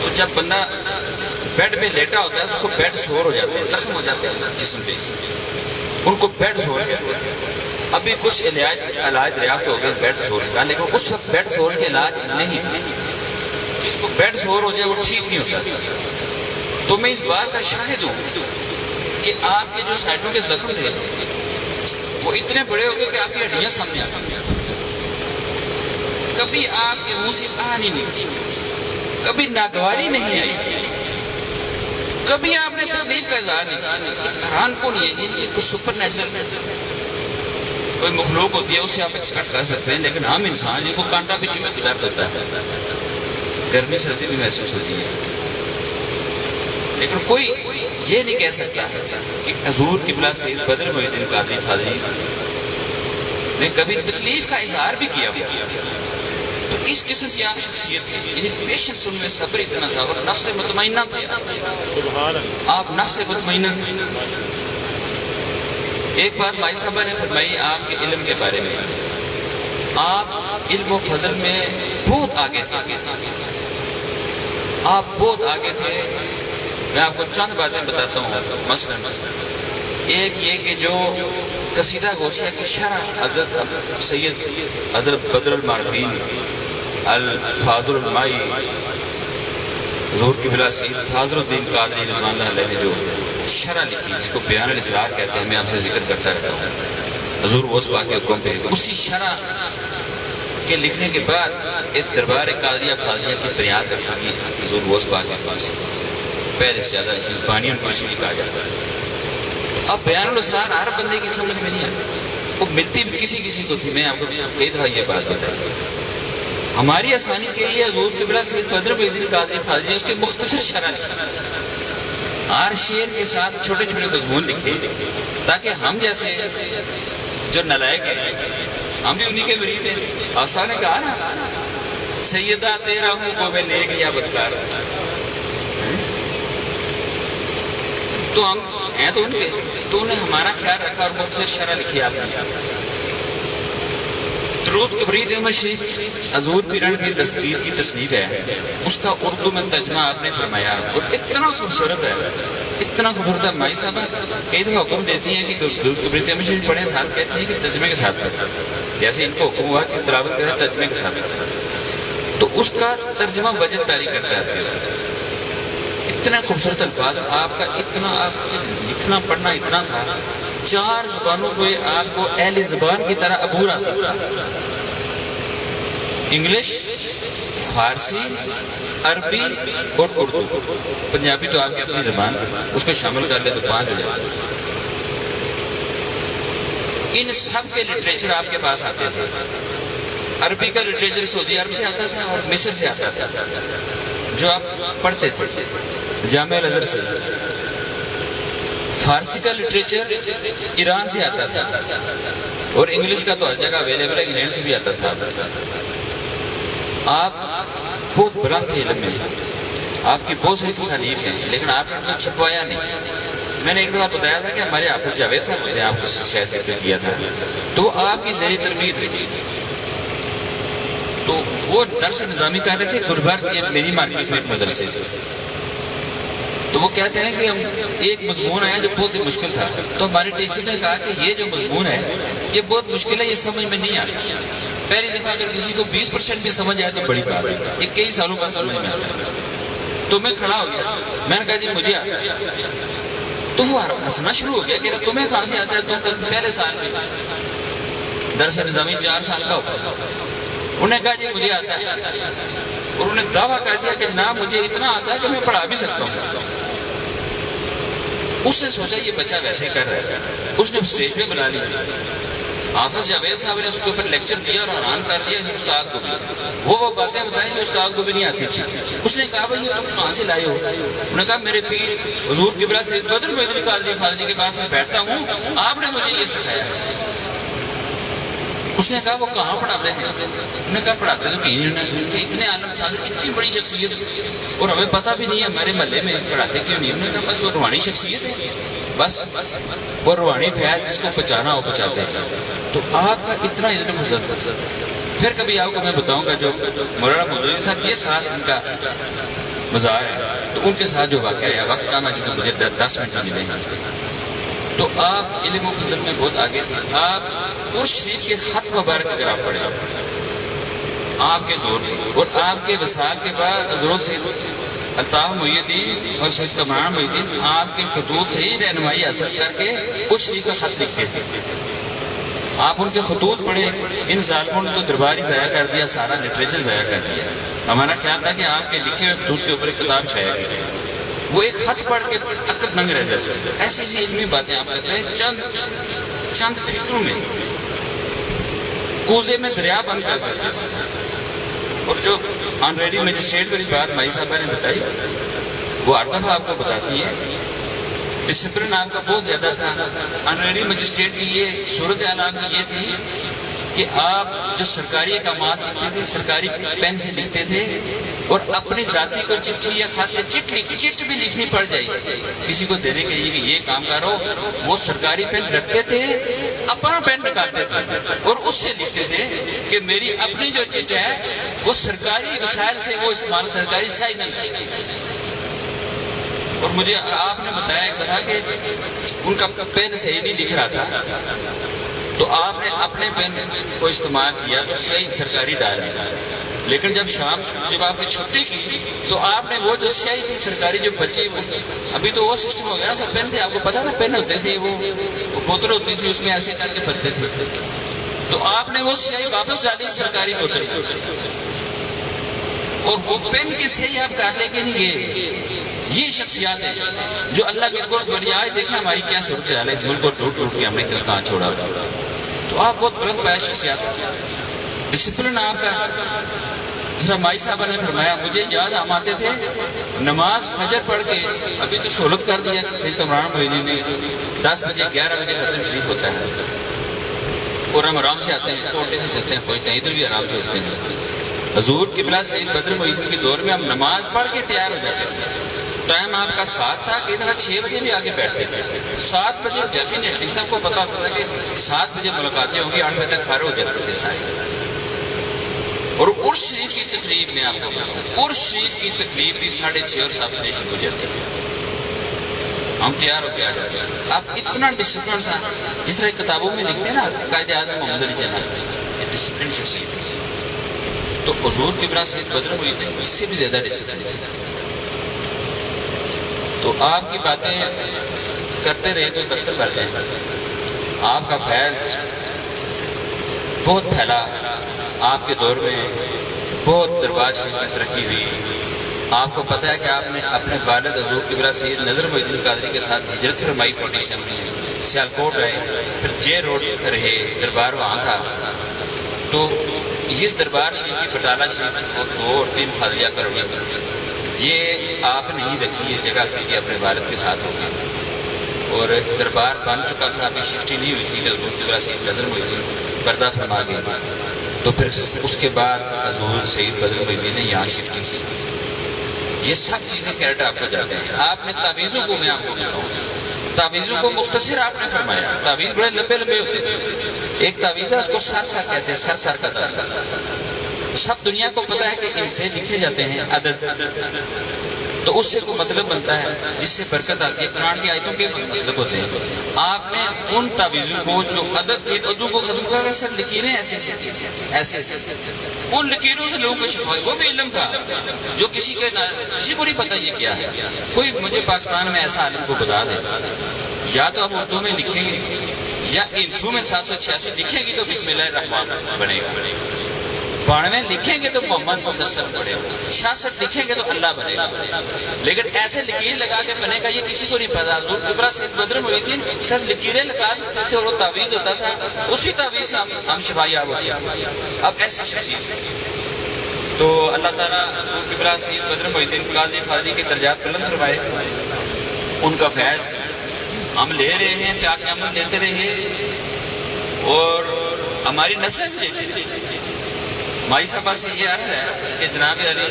تو جب بندہ بیڈ پہ لیٹا ہوتا ہے اس کو بیڈ سور ہو جاتے ہیں، زخم ہو جاتے ہیں جسم پہ، ان کو بیڈ سور. ابھی کچھ علاج دریافت ہو گئے بیڈ سور کا، لیکن اس وقت بیڈ سور کے علاج نہیں تھے. جس کو بیڈ سور ہو جائے وہ ٹھیک نہیں ہوتا. تو میں اس بات کا شاہد ہوں کہ آپ کے جو سائڈوں کے زخم تھے وہ اتنے بڑے ہو گئے کہ آپ کی ہڈیاں سامنے آ گئی. کبھی آپ کے منہ سے آہانی نہیں، کبھی ناگواری نہیں آئی، کبھی آپ نے تکلیف کا اظہار نہیں. حیران کو نہیں ہے کہ کچھ سپر نیچرل کوئی مخلوق ہوتی ہے اس سے آپ ایکسپیکٹ کر سکتے ہیں، لیکن ہم انسان جس کو کانٹا بھی چبھے درد ہوتا ہے، گرمی سردی بھی محسوس ہوتی ہے. لیکن کوئی یہ نہیں کہہ سکتا کہ حضور قبلہ سید بدر محی الدین قادری فاضلی نے کبھی تکلیف کا اظہار بھی کیا ہوا. تو اس قسم کی آپ شخصیت تھی، یعنی پیشنس ان میں صبر اتنا تھا اور نفس مطمئنہ تھا. آپ نفس مطمئنہ تھے. ایک بات مائی صاحبہ نے فرمائی آپ کے علم کے بارے میں، آپ علم و فضل میں بہت آگے تھے. آپ بہت آگے تھے. میں آپ کو چند باتیں بتاتا ہوں. مثلا ایک یہ کہ جو قصیدہ غوثیہ کی شرح حضرت سید حضرت بدر المعرفین الفاضل المائی حضور قبلہ سید فاضل الدین قادری رضوان اللہ علیہ نے جو شرح لکھی جس کو بیان الاسرار کہتے ہیں، میں آپ سے ذکر کرتا رہتا ہوں حضور غوث پاک کے حکم پہ. اسی شرح کے لکھنے کے بعد ایک دربار قادریہ فاضلیہ کی بنیاد رکھی گئی حضور غوث پاک کے پاس. پہلے سے زیادہ بانی ان کو اس لیے کہا جاتا ہے. اب بیان الاسرار ہر بندے کی سمجھ میں نہیں آتی، وہ ملتی بھی کسی کسی کو تھی. میں آپ کو کئی دفعہ یہ بات بتائی. ہماری آسانی کے لیے حضور قبلہ سید بدر محی الدین قادری فاضلی اس کے مختصر شرح لکھی، ہر شعر کے ساتھ چھوٹے چھوٹے مضمون لکھے تاکہ ہم جیسے جو نلائق ہیں ہم بھی انہی کے مرید ہیں. آسان نے کہا نا سیدہ تیرا ہوں کو میں نیک یا بدکار، تو ہم ہیں تو ان کے، تو انہیں ہمارا خیال رکھا اور مختصر شرح لکھی آپ نے. درود کبریت احمد شریف حضور پیران کی دستگیر کی تصنیف ہے، اس کا اردو میں ترجمہ آپ نے فرمایا اور اتنا خوبصورت ہے، اتنا خوبصورت ہے. مائی صاحبہ کئی دفعہ حکم دیتی ہیں کہ درود کبریت احمد شریف پڑھیں، ساتھ کہتی ہیں کہ ترجمے کے ساتھ پڑھیں. جیسے ان کو حکم ہوا کہ تلاوت کریں ترجمے کے ساتھ پڑھیں، تو اس کا ترجمہ وجد طاری کرتا ہے. اتنے خوبصورت الفاظ، آپ کا اتنا آپ لکھنا پڑھنا اتنا تھا، 4 زبانوں کو آپ کو اہل زبان کی طرح عبور حاصل تھا. انگلش، فارسی، عربی اور اردو. پنجابی تو آپ کی اپنی زبان اس کو شامل کر لے تو 5 ہو جاتے. ان سب کے لٹریچر آپ کے پاس آتے تھے. عربی کا لٹریچر سعودی عرب سے آتا تھا اور مصر سے آتا تھا جو آپ پڑھتے تھے جامعہ الازہر سے. فارسی کا لٹریچر ایران سے آتا تھا اور انگلش کا تو ہر جگہ اویلیبل ہے، انگلینڈ سے بھی آتا تھا. آپ بہت بلند تھے علم میں، آپ کی بہت ساری تصانیف ہیں، لیکن آپ نے ان کو چھپوایا نہیں. میں نے ایک دفعہ بتایا تھا کہ ہمارے حافظ جاوید صاحب نے آپ کو شاید ذکر کیا تھا، تو وہ آپ کی زیر تربیت رہی. تو وہ درس نظامی کر رہے تھے گلبرگ کے میری مارکیٹ میں ایک مدرسے سے. تو وہ کہتے ہیں کہ ہم ایک مضمون آیا جو بہت ہی مشکل تھا، تو ہمارے ٹیچر نے کہا کہ یہ جو مضمون ہے یہ بہت مشکل ہے، یہ سمجھ میں نہیں آتا. پہلی دفعہ اگر کسی کو 20% بھی سمجھ آئے تو بڑی بات ہے، یہ کئی سالوں کا سمجھ میں آتا ہے. تو میں کھڑا ہو گیا، میں نے کہا جی مجھے آتا ہے. تو وہ ہنسنا شروع ہو گیا کہ تمہیں کہاں سے آتا ہے، تم پہلے سال میں درس نظامی 4 سال کا ہوتا ہے. انہوں نے کہا جی مجھے آتا ہے، اور انہوں نے دعویٰ کر دیا کہ نہ مجھے اتنا آتا ہے کہ میں پڑھا بھی سکتا ہوں. اس نے سوچا یہ بچہ ویسے کر رہا ہے، اس نے اسٹیج پہ بنا لی. حافظ جاوید صاحب نے اس کے اوپر لیکچر دیا اور حیران کر دیا استاد کو بھی. وہ باتیں بتائیں جو استاد کو بھی نہیں آتی تھی. اس نے کہا بھائی تم کہاں سے لائے ہو؟ انہوں نے کہا میرے پیر حضور قبلہ سید بدر محی الدین قادری فاضلی کے پاس میں بیٹھتا ہوں، آپ نے مجھے یہ سکھایا. اس نے کہا وہ کہاں پڑھاتے ہیں؟ انہوں نے کہا پڑھاتے تو کہیں نہیں، اتنے عالم فاضل اتنی بڑی شخصیت اور ہمیں پتہ بھی نہیں ہے ہمارے محلے میں پڑھاتے کیوں نہیں. انہوں نے کہا بس وہ روحانی شخصیت ہے، بس وہ روحانی فیض جس کو پہچانا ہو پہنچاتے ہیں. تو آپ کا اتنا علم حضرت. پھر کبھی آپ کو میں بتاؤں گا جو مولانا مودودی صاحب یہ ساتھ ان کا مزار ہے، تو ان کے ساتھ جو واقعہ ہے، وقت کام ہے جو مجھے 10 منٹ ملے ہیں. تو آپ علم و فضل میں بہت آگے تھے. آپ عرش شریف کے خط مبارک اگر آپ پڑھیں آپ کے دور میں، اور آپ کے وصال کے بعد حضرت سید الطاف محی الدین اور سید کامران محی الدین آپ کے خطوط سے ہی رہنمائی حاصل کر کے عرش شریف کا خط لکھتے تھے. آپ ان کے خطوط پڑھیں. ان ظالموں نے تو دربار ہی ضائع کر دیا، سارا لٹریچر ضائع کر دیا. ہمارا خیال تھا کہ آپ کے لکھے ہوئے خطوط کے اوپر ایک کتاب شائع کی. وہ ایک خط پڑھ کے عقل ننگ رہ جاتے. ایسی ایسی علمی باتیں آپ کہتے ہیں چند فکروں میں کوزے میں دریا بند کر دیتے ہیں. اور جو آنریڈی مجسٹریٹ والی بات مائی صاحبہ نے بتائی، وہ ہر دفعہ آپ کو بتاتی ہے ڈسپلن آپ کا بہت زیادہ تھا. آنریری مجسٹریٹ کی یہ صورتحال آپ کی یہ تھی کہ آپ جو سرکاری احکامات لکھتے تھے سرکاری پین سے لکھتے تھے اور اپنی ذاتی کو چٹھی یا خط یا چٹ بھی لکھنی پڑ جائے کسی کو دینے کے لیے کہ یہ کام کرو، وہ سرکاری پین رکھتے تھے، اپنا پین نکالتے تھے اور اس سے لکھتے تھے کہ میری اپنی جو چٹ ہے وہ سرکاری وسائل سے وہ استعمال سرکاری سائن نہیں. اور مجھے آپ نے بتایا ایک طرح کہ ان کا پین صحیح نہیں لکھ رہا تھا تو آپ نے اپنے پین کو استعمال کیا تو صحیح سرکاری ڈال دیا. لیکن جب آپ نے چھٹی کی تو آپ نے وہ جو سیاہی تھی سرکاری جو بچے ابھی تو وہ سسٹم ہو گیا نا، پین تھے آپ کو پتا نا، پین ہوتے تھے وہ بوتل ہوتی تھی اس میں ایسے کر کے بھرتے تھے، تو آپ نے وہ سیاہی واپس ڈالی سرکاری بوتل اور وہ پین کی سیاہی آپ کر لے کے نہیں گئے. یہ شخصیات ہیں جو اللہ کے قرب بڑی. آج دیکھیں ہماری کیا صورتحال ہے، اس ملک کو ٹوٹ ٹوٹ کے ہم نے کہاں چھوڑا. تو آپ بہت بلند پایا شخصیات. ڈسپلن آپ کا جس طرح مائی صاحبہ نے فرمایا، مجھے یاد ہم آتے تھے نماز فجر پڑھ کے، ابھی تو سہولت کر دیا سید عمران بریلوی نے 10 بجے 11 بجے ختم شریف ہوتا ہے اور ہم آرام سے آتے ہیں، کوٹے سے چلتے ہیں، پہنچتے ہیں، ادھر بھی آرام سے ہوتے ہیں. حضور قبلہ سید بدر معین کے دور میں ہم نماز پڑھ کے تیار ہو جاتے تھے. ٹائم آپ کا 7 تھا کہ ادھر 6 بجے بھی آگے بیٹھتے تھے. 7 بجے ڈیفینیٹلی سب کو پتا ہوتا تھا کہ 7 بجے ملاقاتیں ہوں گی، 8 بجے تک فارغ ہو جاتے تھے سارے. اور عرس شریف کی تقریب میں آپ کو بتاؤں، عرس شریف کی تقریب بھی 6:30 اور 7 بجے شروع ہو جاتی ہے. ہم تیار ہو کے آ جاتے ہیں. اب اتنا ڈسپلن تھا، جس طرح کتابوں میں لکھتے ہیں نا قائد اعظم محمد علی جناح، یہ ڈسپلن شخصیت ہے. تو حضور قبلہ سید بدر ہوئی تھی، اس سے بھی زیادہ ڈسپلن تھی. تو آپ کی باتیں کرتے رہے تو دفتر بھر گئے. آپ کا فیض بہت پھیلا، آپ کے دور میں بہت دربار شریف میں ترقی ہوئی. آپ کو پتہ ہے کہ آپ نے اپنے والد حضور قبلہ سید نظر محی الدین قادری کے ساتھ ہجرت فرمائی 47 میں، سیالکوٹ آئے، پھر جے روڈ رہے، دربار وہاں تھا. تو اس دربار شریف کی بٹالہ شریف کو 2 اور 3 فاضلیہ کروڑی یہ آپ نہیں رکھی، یہ جگہ پھر اپنے والد کے ساتھ ہوگی. اور دربار بن چکا تھا، ابھی شفٹی نہیں ہوئی تھی کہ حضور قبلہ سید نظر محی الدین پردہ فرما گئے. تو پھر اس کے بعد حضور سید بدر محی الدین نے یہاں شفٹی کی. یہ سب چیزیں کریڈٹ آپ کو جاتے ہیں. آپ نے تعویذوں کو میں آپ کو بتاؤں، تعویذوں کو مختصر آپ نے فرمایا. تعویذ بڑے لمبے لمبے ہوتے تھے. ایک تعویذ ہے اس کو سر سر کہتے ہیں، سر سر کا تعویذ. سب دنیا کو پتا ہے کہ ان سے لکھے جاتے ہیں عدد، تو اس سے کوئی مطلب بنتا ہے جس سے برکت آتی ہے. قرآن کی آیتوں کے مطلب ہوتے ہیں. آپ نے ان تعویذوں کو جو عدد کے عددوں کو ختم کر سر لکیریں ایسے ایسے ان لکیروں سے لوگوں کو شفائی. وہ بھی علم تھا جو کسی کو نہیں پتا یہ کیا ہے. کوئی مجھے پاکستان میں ایسا عالم کو بتا دے، یا تو آپ اردو میں لکھیں گے یا انسو میں 786 لکھیں گے تو بسم اللہ الرحمن بنے گا، 92 لکھیں گے تو محمد مفسر پڑے گا، 66 لکھیں گے تو اللہ بنے گا. لیکن ایسے لکیر لگا کے بنے گا یہ کسی کو نہیں پتا. حضور قبلہ سید بدر محی الدین سر لکیریں لگا دیتے تھے اور وہ تعویذ ہوتا تھا، اسی تعویذ سے ہم شفایاب ہوتے ہیں. اب ایسی شخصیت تو اللہ تعالیٰ حضور قبلہ سید بدر محی الدین قادری فاضلی کے درجات بلند فرمائے. ان کا فیض ہم لے رہے ہیں تاکہ ہم لیتے رہے اور ہماری نسلیں بھی لیتے رہے. مائی صاحبہ سے یہ عرض ہے کہ جناب علی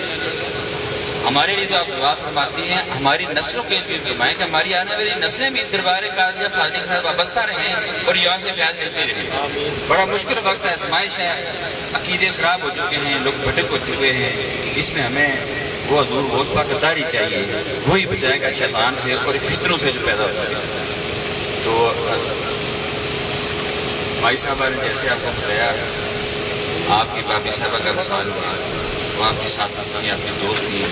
ہمارے لیے تو آپ دعا فرماتی ہیں، ہماری نسلوں کے لیے فرمائیں کہ ہماری آنے والی نسلیں بھی اس دربار قادریہ فاضلی کے ساتھ وابستہ رہیں اور یہاں سے فیض لیتے رہیں. بڑا مشکل وقت ہے، آزمائش ہے، عقیدے خراب ہو چکے ہیں، لوگ بھٹک ہو چکے ہیں. اس میں ہمیں وہ حضور غوث پاک داری چاہیے، وہی بچائے گا شیطان سے اور فطروں سے جو پیدا ہوتا ہے. تو مائی صاحبہ نے جیسے آپ کو بتایا، آپ کی بابی صاحبہ کا مثال ہے، وہ آپ کی ساتھی تھی، آپ کی دوست تھی،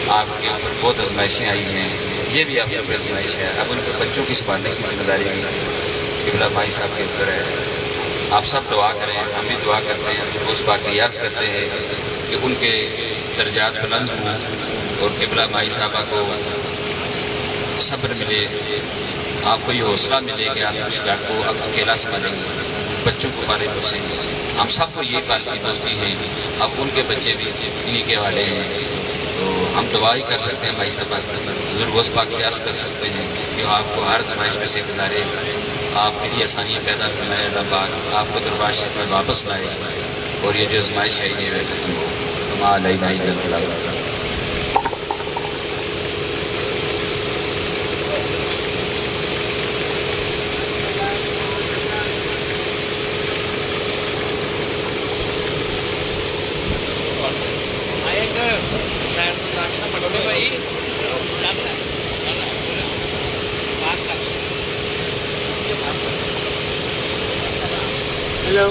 آپ کے اوپر بہت آزمائشیں آئی ہیں، یہ بھی آپ کے اوپر آزمائش ہے. اب ان کے بچوں کی سنبھالنے کی ذمہ داری قبلہ مائی صاحب کے اوپر ہے. آپ سب دعا کریں، ہم بھی دعا کرتے ہیں، اس بات کی یاد کرتے ہیں کہ ان کے درجات بلند ہوں اور قبلہ مائی صاحبہ کو صبر ملے، آپ کو یہ حوصلہ ملے کہ آپ اس گھر کو اب اکیلا سنبھالیں گے، بچوں کو پالے پوسیں گے. ہم سب کو یہ پالتی دوستی ہیں. اب ان کے بچے بھی انہی کے والے ہیں. تو ہم دعائی کر سکتے ہیں بھائی صاحب سے، حضور غوث پاک سے عرض کر سکتے ہیں کہ آپ کو ہر آزمائش میں سے گزارے، آپ کے لیے آسانیاں پیدا فرمائے اللہ پاک، آپ کو دربار شریف میں واپس لائے اور یہ جو آزمائش ہے یہ ختم ہو. وما علینا الا البلاغ. ہیلو.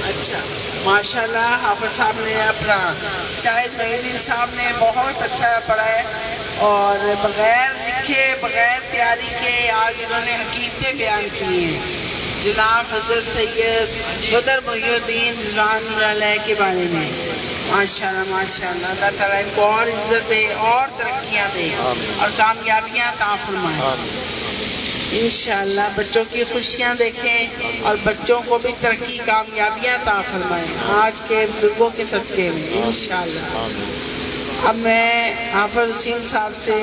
اچھا ماشاءاللہ حافظ صاحب نے اپنا شاہد محی الدین صاحب نے بہت اچھا پڑھا ہے، اور بغیر لکھے بغیر تیاری کے آج انہوں نے حقیقتیں بیان کی ہیں جناب حضرت سید بدر محی الدین رضوان اللہ علیہ کے بارے میں. ماشاءاللہ ماشاءاللہ، اللہ تعالیٰ ان کو اور عزت دے اور ترقیاں دے اور کامیابیاں عطا فرمائے. انشاءاللہ بچوں کی خوشیاں دیکھیں اور بچوں کو بھی ترقی کامیابیاں عطا فرمائیں آج کے بزرگوں کے صدقے میں انشاءاللہ. اب میں حافظ وسیم صاحب سے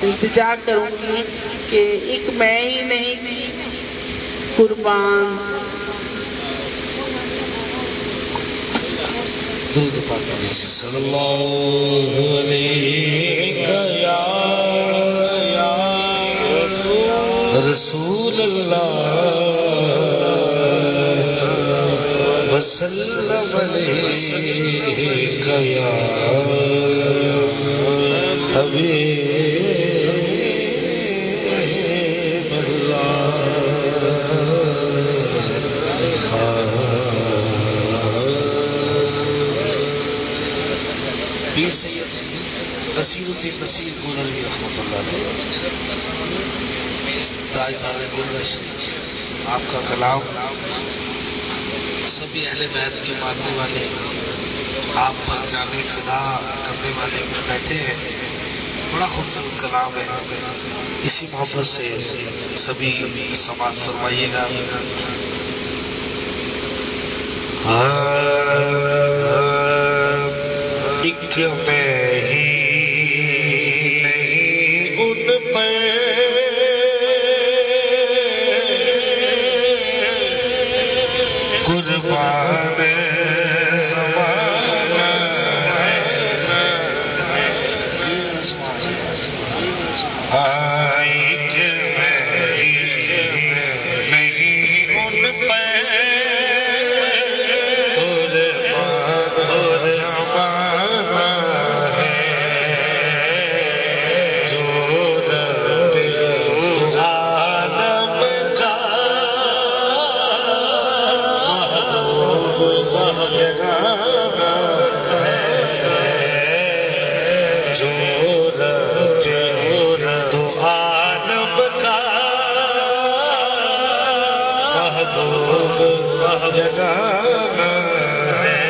التجا کروں گی کہ ایک میں ہی نہیں قربان درود پاک صلی اللہ علیہ رسول اللہ وسلم علیہ یا حبیب اللہ. پیر سید نصیر الدین نصیر گولڑوی رحمۃ اللہ علیہ تاجدار گلبش، آپ کا کلام سبھی اہل بیت کے ماننے والے، آپ پر جانے فدا کرنے والے بیٹھے ہیں. بڑا خوبصورت کلام ہے، اسی محبت سے سبھی سماعت فرمائیے گا. ایک میں ہی نہیں ان پہ قربان زمانہ آئی کہ میں نہیں ان پہ قربان زمانہ ہے جو رب عالم کا یگانہ ہے، جو رب دو عالم کا محبوب یگانہ ہے.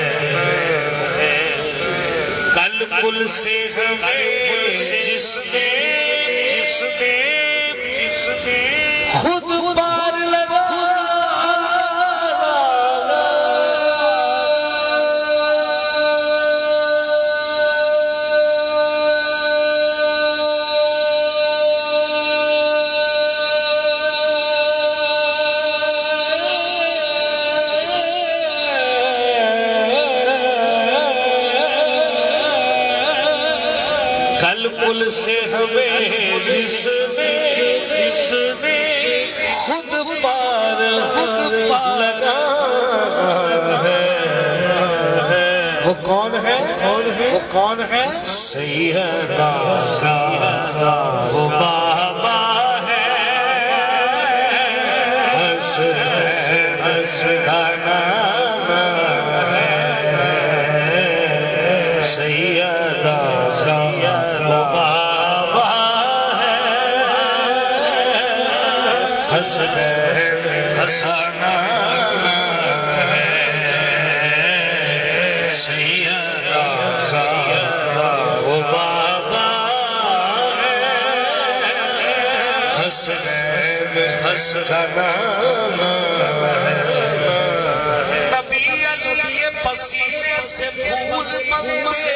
کل پل سے ہمیں جس میں خود پار لگا پل سے ہمیں جس نے خود پار لگا ہے، وہ کون ہے سیدہ وہ بابا ہے حسنانا سیدہ وہ بابا ہے حسنانا سیدہ وہ بابا ہے حسنانا. نبی علی کے پسینے سے پھول بنتے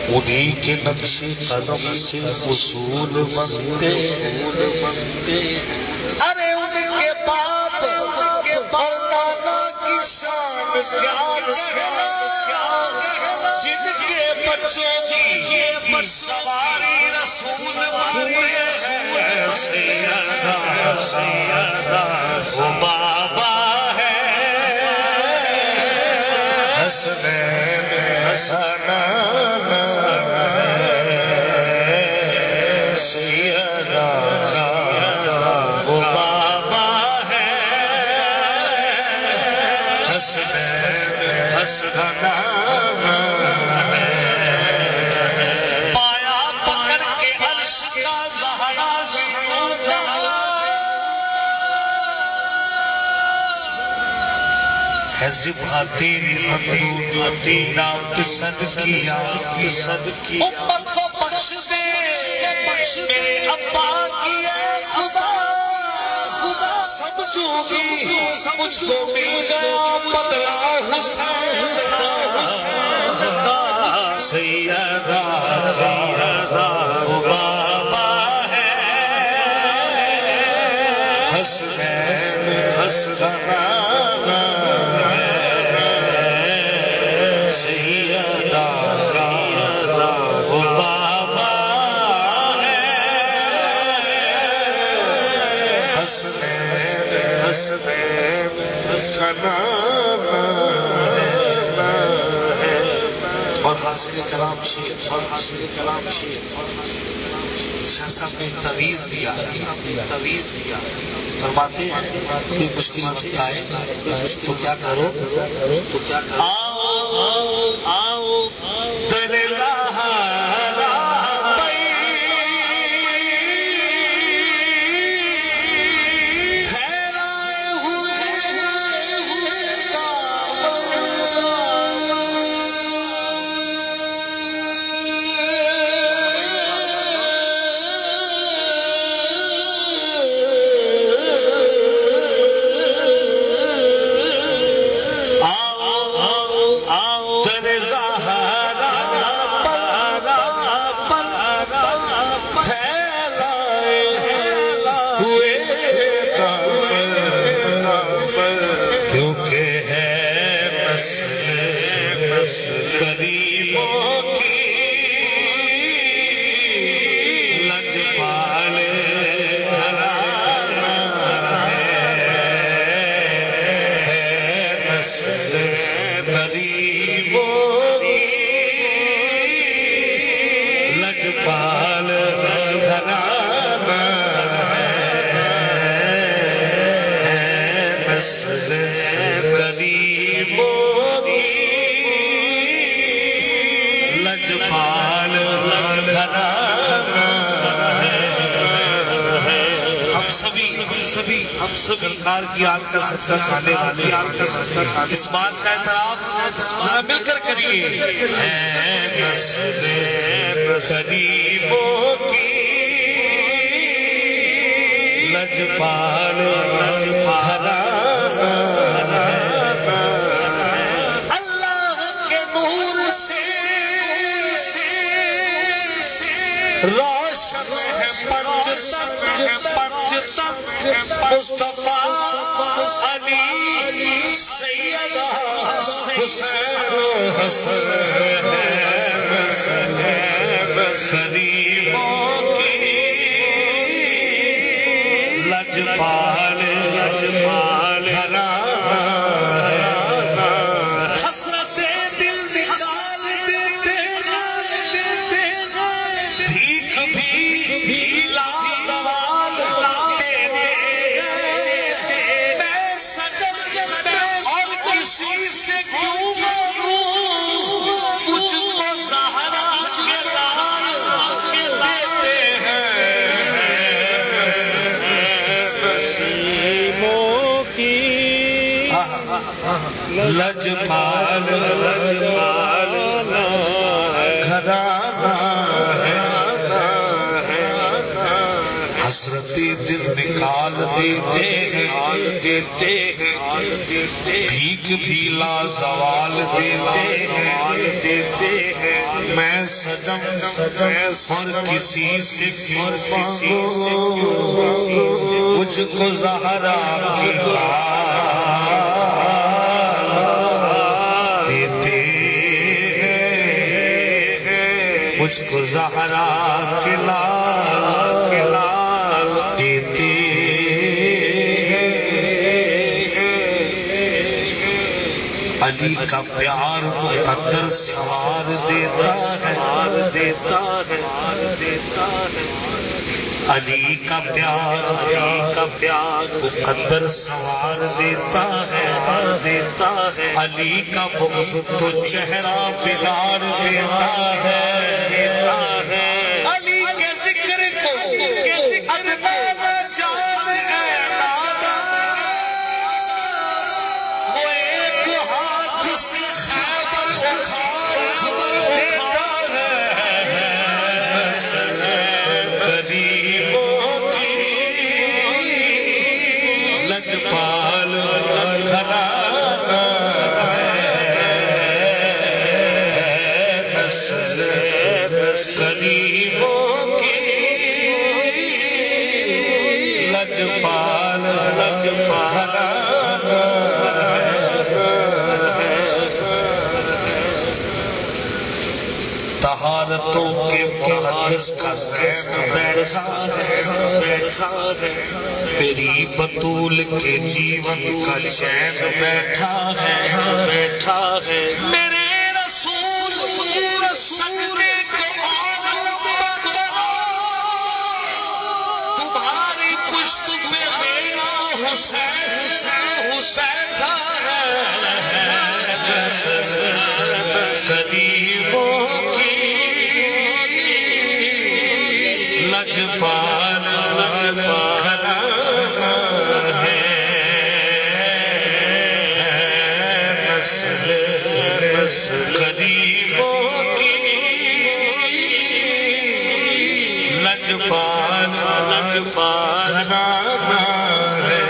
انہی کے نقش قدم سے اصول بنتے ارے ان کے باپ اور نانا کی شان کیا کہنا جن کے بچے بھی سواری رسول بنتے سیدہ وہ بابا ہے حسنین حسنان سیدہ وہ بابا ہے حسنین حسنان پایا پکڑ کے عرش کا زہرا ہے زبہ تیری مدینہ پسند کیا امت کو بخش دے میرے ابا کی اے خدا سمجھوں گی مجھ کو مل گیا بدلا حسین سیدہ وہ بابا ہے حسنین حسنان سیدہ وہ بابا ہے حسنین حسنین حسنان اور حاصل کلام شیر شاہ صاحب نے تویز دیا فرماتے ہیں کوئی مشکل آئے تو کیا کرو آؤ در زہرا پہ پھیلائے ہوئے قریبوں کی لجپال گھرانہ ہے نسل قریبوں کی لجپال گھرانہ ہے نسل قریبوں لجپال گھرانہ ہم سبھی سرکار کی آل کا صدقہ کھانے والے اس بات کا اعتراف ذرا مل کر کریے اے نسل قریبوں کی لجپال گھرانہ روشن ہے پنجتن مصطفیٰ علی سیدہ حسین حسن غریبوں کی لجپال گھرانہ حسرت دل نکال دیتے لجپال گھرانہ ہے حسرتی دل نکال دیتے ہیں بھیک بھی لا زوال دیتے ہیں میں سجم اور کسی سے کیوں مجھ کو زہرا کی دیتے ہیں مجھ کو زہرا کھلا دیتے ہیں علی کا پیار مقدر سوار دیتا ہے علی کا پیار مقدر سوار دیتا ہے علی کا بغض تو چہرہ بگاڑ دیتا ہے علی کے ذکر کو ادنا نہ جان اے نادان وہ ایک ہاتھ سے خیبر اکھاڑ دیتا ہے غریبوں کی لجپال گھرانہ ہے نسل غریبوں کی لجپال گھرانہ طہارتوں کے مقدس کا زین بیٹھا ہے میری بطول کے جیون کا چین بیٹھا ہے میرے رسول سجدے کو لمبا کرو تمہاری پشت پہ میرا حسین تھا غریبوں کی لجپال گھرانہ ہے نسل غریبوں کی لجپال گھرانہ ہے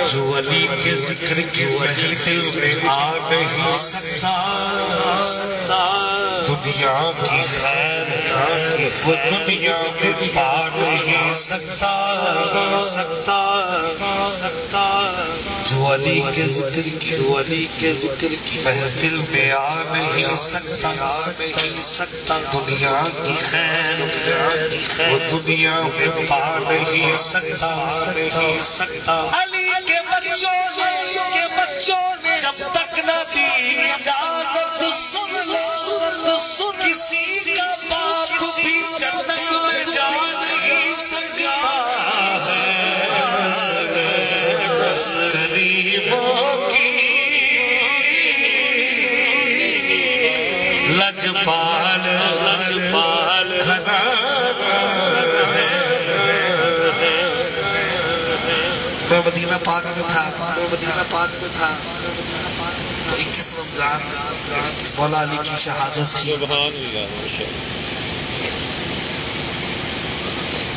جو علی کے ذکر کی محفل میں آ نہیں سکتا دنیا کی خیر وہ دنیا میں پا نہیں سکتا جو علی کے ذکر کی محفل میں آ نہیں سکتا دنیا کی خیر وہ دنیا میں پا نہیں سکتا علی کے بچوں نے جب تک نہ دی اجازت سن لو کسی کا باپ بھی جنت میں جا نہیں سکتا ہے غریبوں کی لجپال گھرانہ ہے میں مدینہ پاک میں تھا تو 21 رمضان مولا علی کی شہادت تھی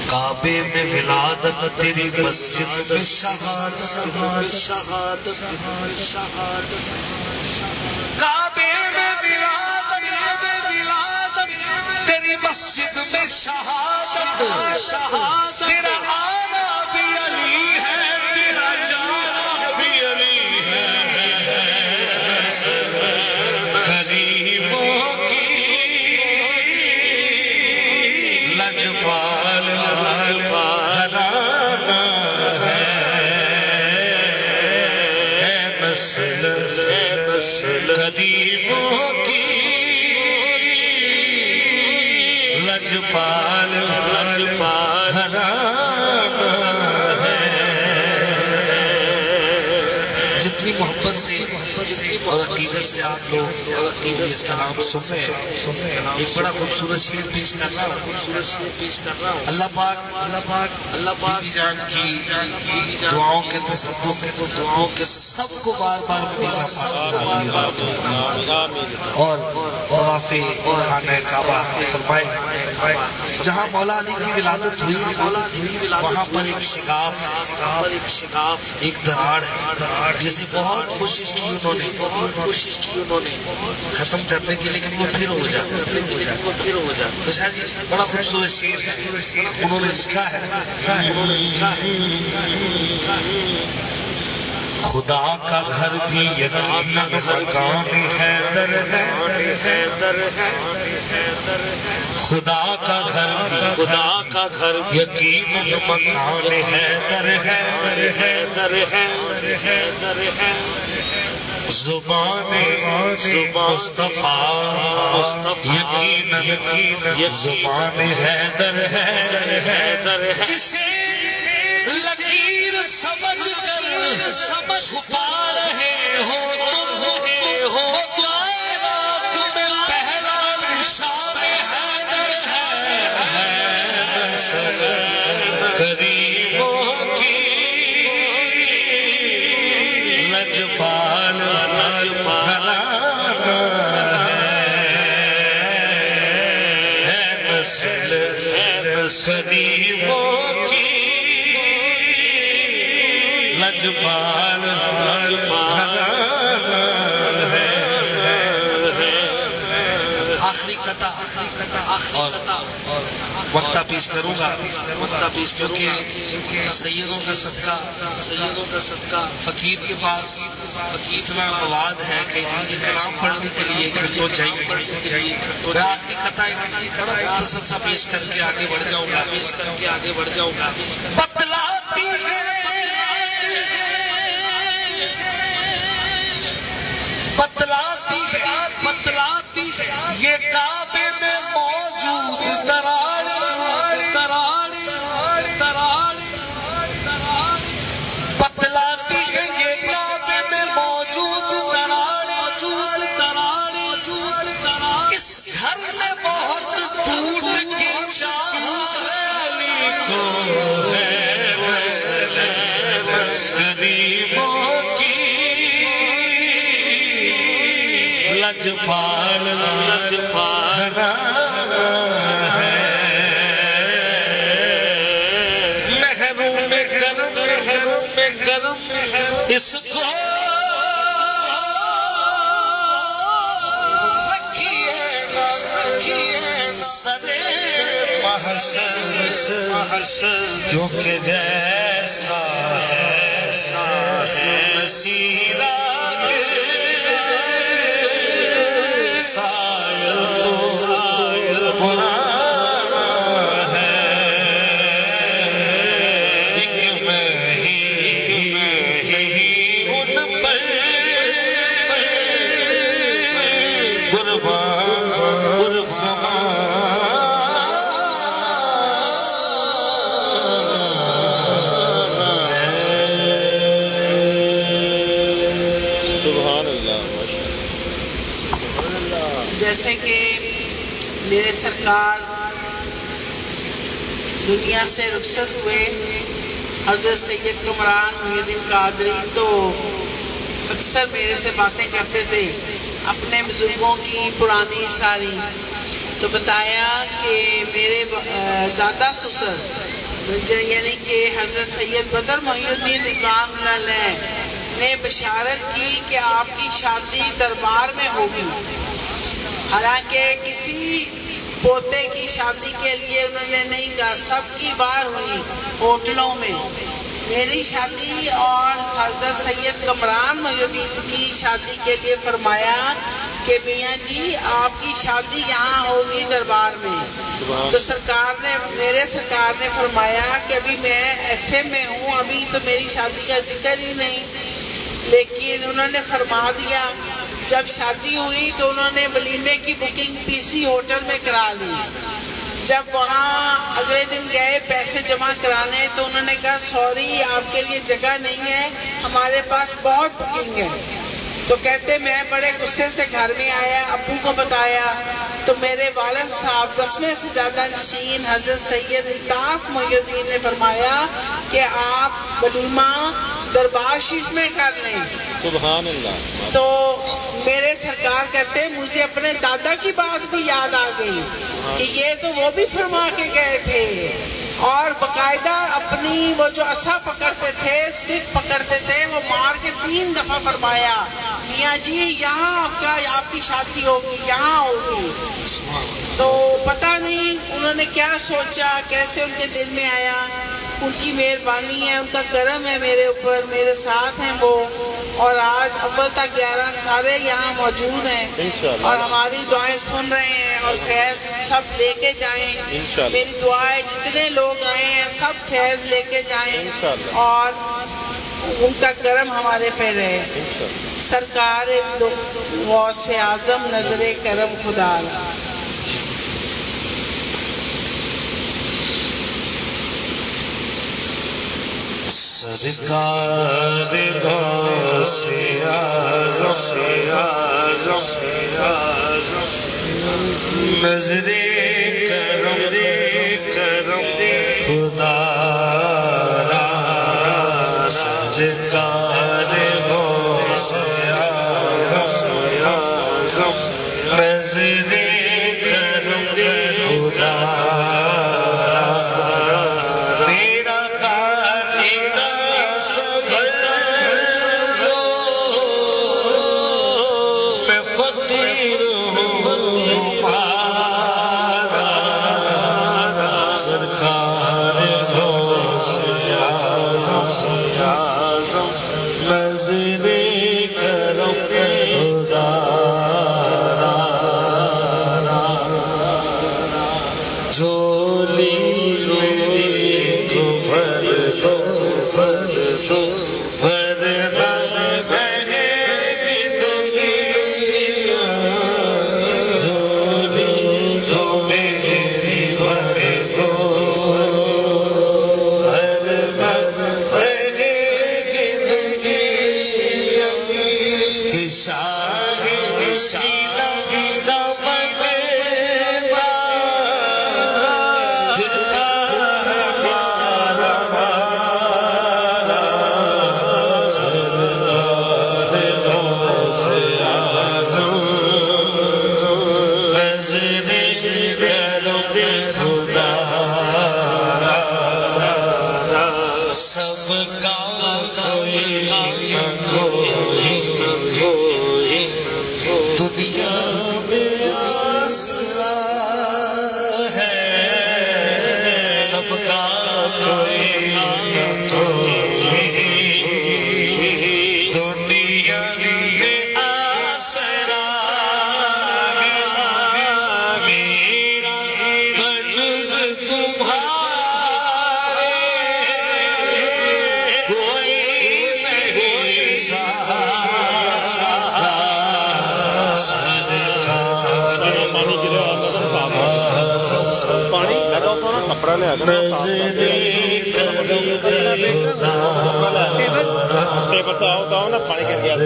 کعبے میں ولادت تیری مسجد میں شہادت کعبے میں ولادت تیری مسجد میں شہادت تیرا آنا بھی علی ہے تیرا جانا بھی علی ہے غریبوں کی لجپال گھرانہ ہے نسل غریبوں کی لجپال گھرانہ ہے جتنی محبت محبت سے اور عقیدت سے آپ لوگ یہ کلام سن رہے ہیں، ایک بڑا خوبصورت شعر پیش کر رہا ہوں۔ اللہ پاک بی جان کی دعاؤں کے تصدق دعاؤں کے سب کو بار بار اور طواف خانہ کعبہ فرمائے۔ جہاں مولا علی کی ولادت ہوئی وہاں پر ایک شگاف ایک دراڑ ہے جسے بہت کوشش کی انہوں نے ختم کرنے کی، لیکن وہ پھر ہو جاتا۔ تو شاہ جی بڑا خوبصورت شعر ہے، انہوں نے لکھا ہے خدا کا گھر بھی یقیناً مکان حیدر ہے، خدا کا گھر یقیناً مکان حیدر ہے، زبان مصطفیٰ یقیناً زبان حیدر ہے، جسے لکیر سمجھ کر چھپا رہے ہو تم، کائنات میں پہلا نشان حیدر ہے، غریبوں کی لجپال ہے نسل غریبوں کی لجپال ہے۔ آخری قطع اور وقتہ پیش کروں گا کیونکہ سیدوں کا صدقہ فقیر کے پاس اتنا مواد ہے کہ یہ کلام پڑھنے کے لیے تو چاہیے۔ میں آخری قطع مختصر سا پیش کر کے آگے بڑھ جاؤں گا۔ بتلاتی ہے یہ کعبے میں موجود دراڑ، بتلاتی ہے یہ کعبے میں موجود دراڑ، اس گھر میں بہت ٹوٹ کی چالی کو ہے غریبوں کی لجپال ہے، محروم کرم اس کو رکھیے سرے محشر، کیونکہ جیسا ہے مسیرہ سایہ پرانا ہے، ایک میں ہی ان پر قربان سبحان اللہ۔ جیسے کہ میرے سرکار دنیا سے رخصت ہوئے، حضرت سید کمران محی الدین قادری تو اکثر میرے سے باتیں کرتے تھے اپنے بزرگوں کی پرانی ساری، تو بتایا کہ میرے دادا سسر یعنی کہ حضرت سید بدر محی الدین رضوان اللہ علیہ نے بشارت کی کہ آپ کی شادی دربار میں ہوگی، حالانکہ کسی پوتے کی شادی کے لیے انہوں نے نہیں کہا، سب کی بار ہوئی ہوٹلوں میں۔ میری شادی اور حضرت سید کمران محی الدین کی شادی کے لیے فرمایا کہ میاں جی آپ کی شادی یہاں ہوگی دربار میں، تو میرے سرکار نے فرمایا کہ ابھی میں ایف ایم میں ہوں، ابھی تو میری شادی کا ذکر ہی نہیں، لیکن انہوں نے فرما دیا۔ جب شادی ہوئی تو انہوں نے ولیمے کی بکنگ پی سی ہوٹل میں کرا لی، جب وہاں اگلے دن گئے پیسے جمع کرانے تو انہوں نے کہا سوری آپ کے لیے جگہ نہیں ہے، ہمارے پاس بہت بکنگ ہے۔ تو کہتے میں بڑے غصے سے گھر میں آیا، ابو کو بتایا تو میرے والد صاحب 10ویں سجادہ نشین حضرت سید الطاف محی الدین نے فرمایا کہ آپ ولیمہ دربار شریف میں کر لیں۔ سبحان اللہ۔ تو میرے سرکار کہتے مجھے اپنے دادا کی بات بھی یاد آ گئی کہ یہ تو وہ بھی فرما کے گئے تھے، اور باقاعدہ اپنی وہ جو عصا پکڑتے تھے، سٹک پکڑتے تھے، وہ مار کے 3 دفعہ فرمایا میاں جی یہاں آپ کی شادی ہوگی، یہاں ہوگی۔ تو پتہ نہیں انہوں نے کیا سوچا، کیسے ان کے دل میں آیا۔ ان کی مہربانی ہے، ان کا کرم ہے میرے اوپر، میرے ساتھ ہیں وہ، اور آج اول تک 11 سارے یہاں موجود ہیں انشاءاللہ، اور ہماری دعائیں سن رہے ہیں، اور فیض سب لے کے جائیں۔ انشاءاللہ۔ میری دعا ہے جتنے لوگ آئے ہیں سب فیض لے کے جائیں، انشاءاللہ۔ اور ان کا کرم ہمارے پہ رہے۔ انشاءاللہ۔ سرکار غوث اعظم نظر کرم خدا را۔ سرکار غوث اعظم نظر کرم خدا را، سرکار غوث اعظم نظر کرم خدا را، میرا خالق صبر دو، میں فقیر ہوں تمہارا، سرکار غوث اعظم نظر کرم خدا را، جھولی میری کو بھر دو، ورنہ کہے گی دنیا، جھولی جو میری بھر دو، ورنہ کہے گی دنیا، کہ شاہد شیلا کا بنے گا، پھرتا ہے مارا مارا، سرکار غوث اعظم نظر کرم خدا را، سب کا کوئی نہ کوئی دنیا میں آسرا ہے، سب کا کوئی نہ کوئی دنیا میں آسرا ہے، میرا بجز تمہارے کوئی نہیں سہارا، پانی کپڑا لے آ پیپر سے آؤ نا پانی گر گیا۔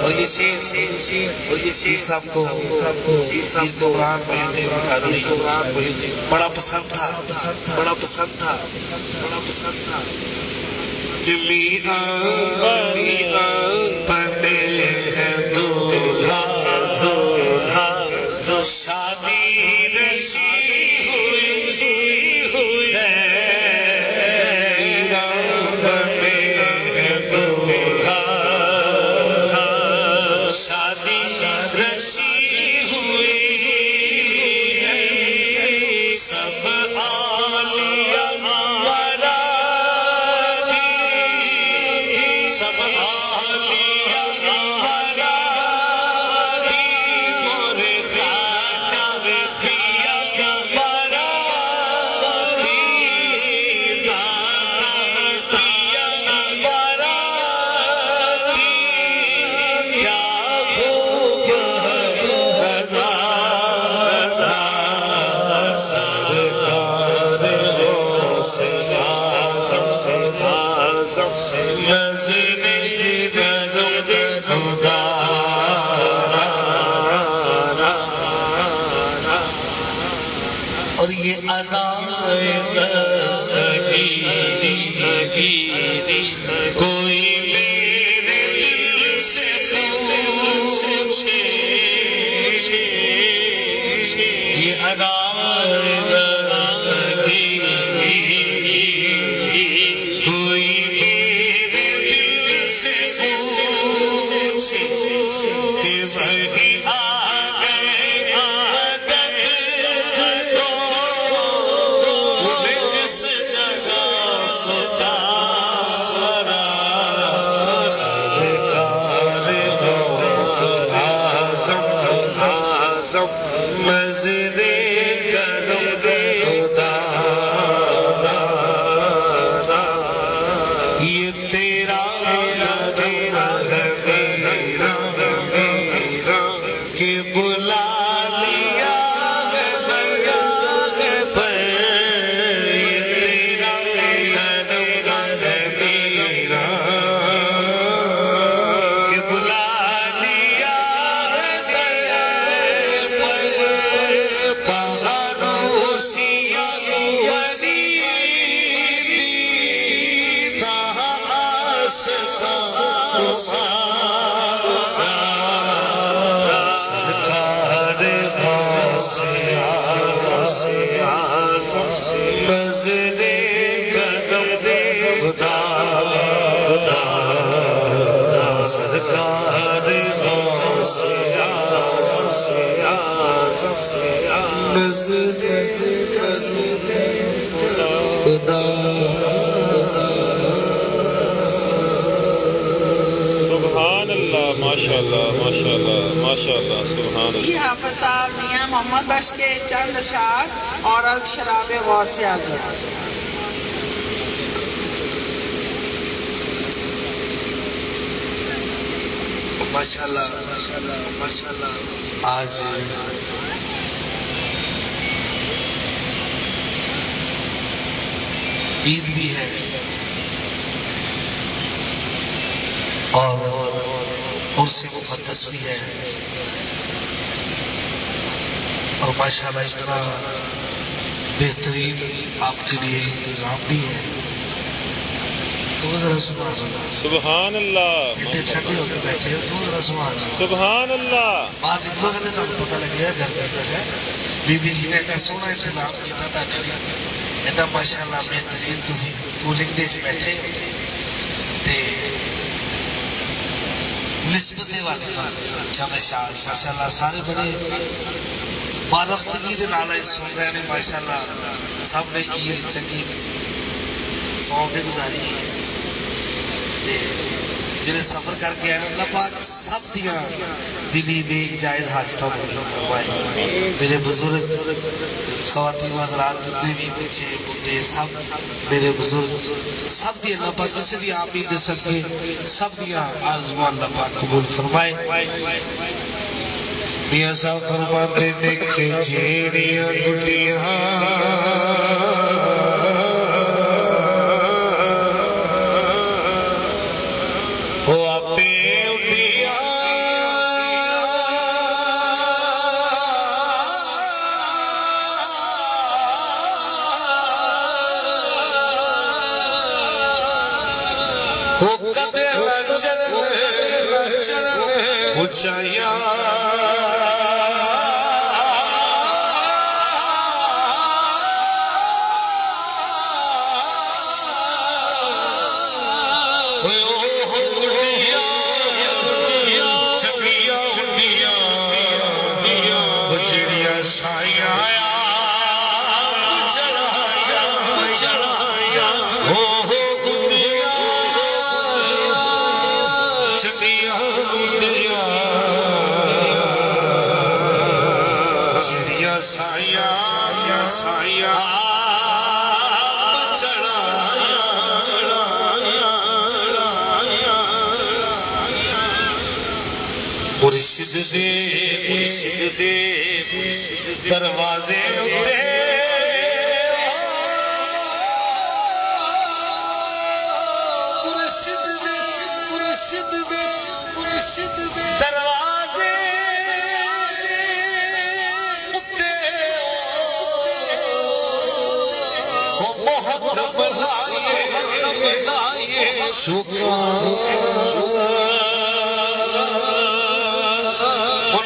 اور یہ شیر صاحب کو قرآن پڑھتے بڑا پسند تھا، بڑا پسند تھا۔ میاں بنے ہیں دولہا، شادی رچی ہوئی ہے، میاں بنے ہیں دولہا، شادی رچی ہوئی ہے، سب آلیا سب آلیا مورے خواجہ پیا مرادی، داد اور یہ ادائے دستگیری کوئی میرے دل سے پوچھے یہ ادائے دستگیری کوئی میرے دل سے پوچھے کہ وہی سبحان اللہ ماشاءاللہ ماشاءاللہ ماشاءاللہ سبحان اللہ. جی حافظ صاحب میاں محمد بخش کے چند اشعار اور شراب غوث اعظم. ماشاءاللہ ماشاءاللہ. آج عید بھی ہے اور عرس مقدس بھی ہے اور ماشاءاللہ اتنا بہترین آپ کے لیے انتظام بھی ہے. تو ذرا سبحان اللہ اتنے ٹھنڈے ہو کے بیٹھے ہو تو ذرا سبحان اللہ. باہر نکلو گے تو پتہ لگے گا گھر میں ہے بی بی جی نے اتنا سونا انتظام کیا تھا اتنا ماشاءاللہ بہترین تھی کولنگ دے بیٹھے نسبت والے چند اشعار ماشاءاللہ سارے بڑے بارفتگی دے نال سن رہے ہیں ماشاءاللہ. سب نے عید چنگی سونگ گزاری ہے جنہیں سفر کر کے آئے اللہ پاک سب دیا دلی نیک جائز حاجتوں کو فرمائے. میرے بزرگ خواتین و حضرات جتنے بھی بچے بڑھے سب میرے بزرگ سب دی اللہ پاک کسی بھی آمین دے سکے سب دیا آرزو اللہ پاک قبول فرمائے. میاں صاحب فرماتے نے کہ جیڑیاں گٹیاں اونچائیاں چھپیاں ہنڈیاں بچڑیاں سائیاں مرشد دے دروازے اتے مرشد دے دروازے اتے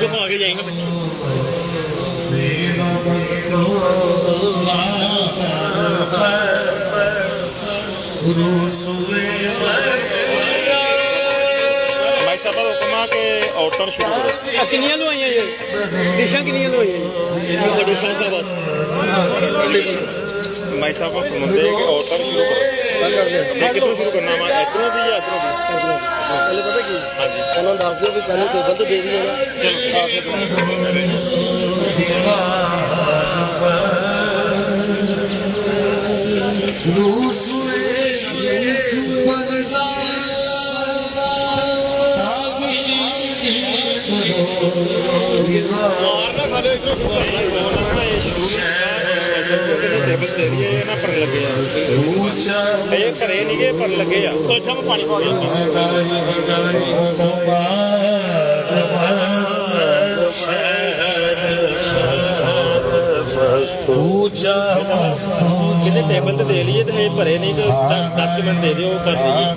دفعہ آگے جائیں گے. بھائی صاحب حکم آ کے عورتوں نے شروع کرو. کنیاں لوائیاں یہ ڈشاں کنیاں لوائیاں ڈشاں صاحب بس بھائی صاحب فرماتے ہیں کہ عورتوں نے شروع کرو. کتوں شروع کرنا ہے ادھروں بھی یا ادھروں بھی؟ پہلے پتہ کی انہوں نے دس دو بھی پہلے ٹیبل تو دے دیے ٹیبل تو دے لیے تو بھرے نہیں تو 10 منٹ دے دیو کر دیجیے.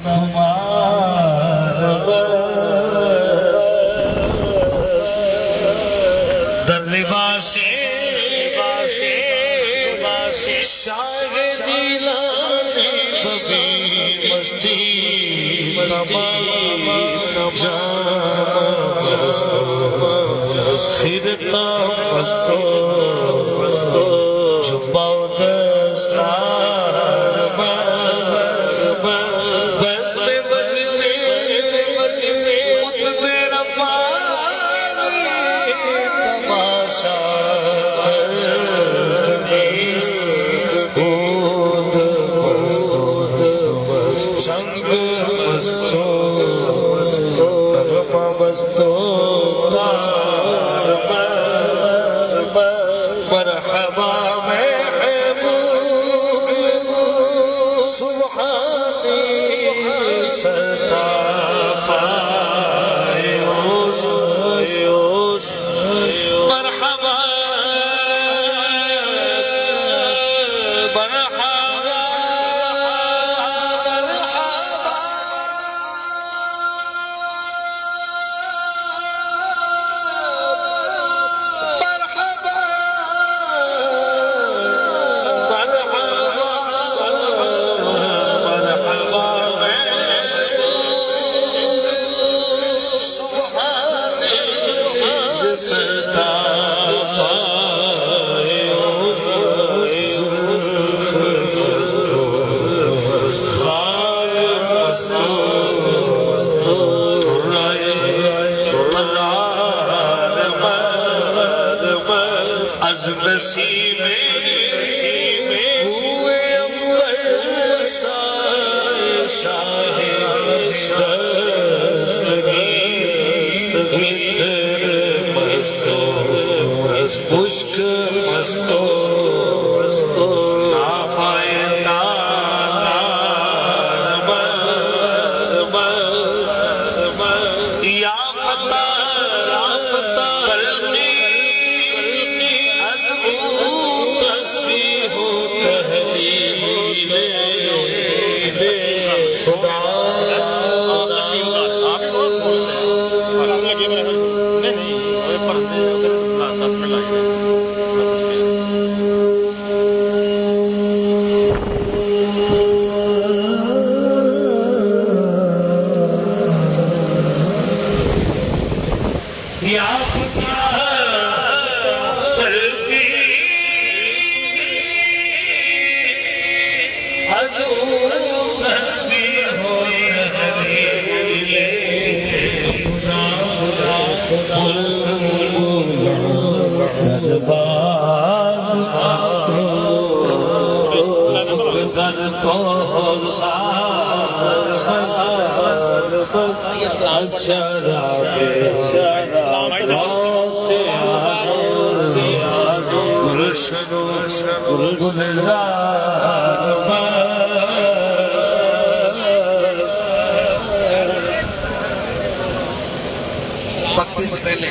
وقت سے پہلے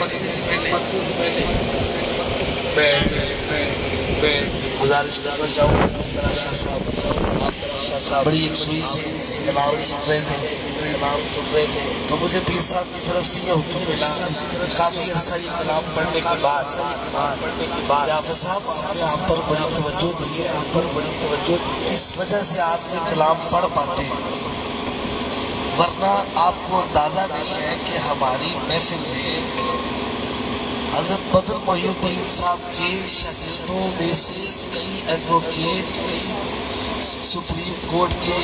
میں گزارش کرنا چاہوں گا اس طرح شاہ صاحب بڑی ایک سوئی سے تلاوت سن رہے تھے کلام سن رہے تھے تو مجھے پیر صاحب کی طرف سے یہ حکم ملا کافی عرصہ یہ کلام پڑھنے کے بعد کہ حافظ صاحب آپ نے آپ پر بڑی توجہ دی ہے، اس وجہ سے آپ نے کلام پڑھ پاتے ہیں، ورنہ آپ کو اندازہ نہیں ہے کہ ہماری محفل میں حضرت بدر محی الدین صاحب کے شاگردوں میں سے کئی ایڈوکیٹ، کئی سپریم کورٹ کے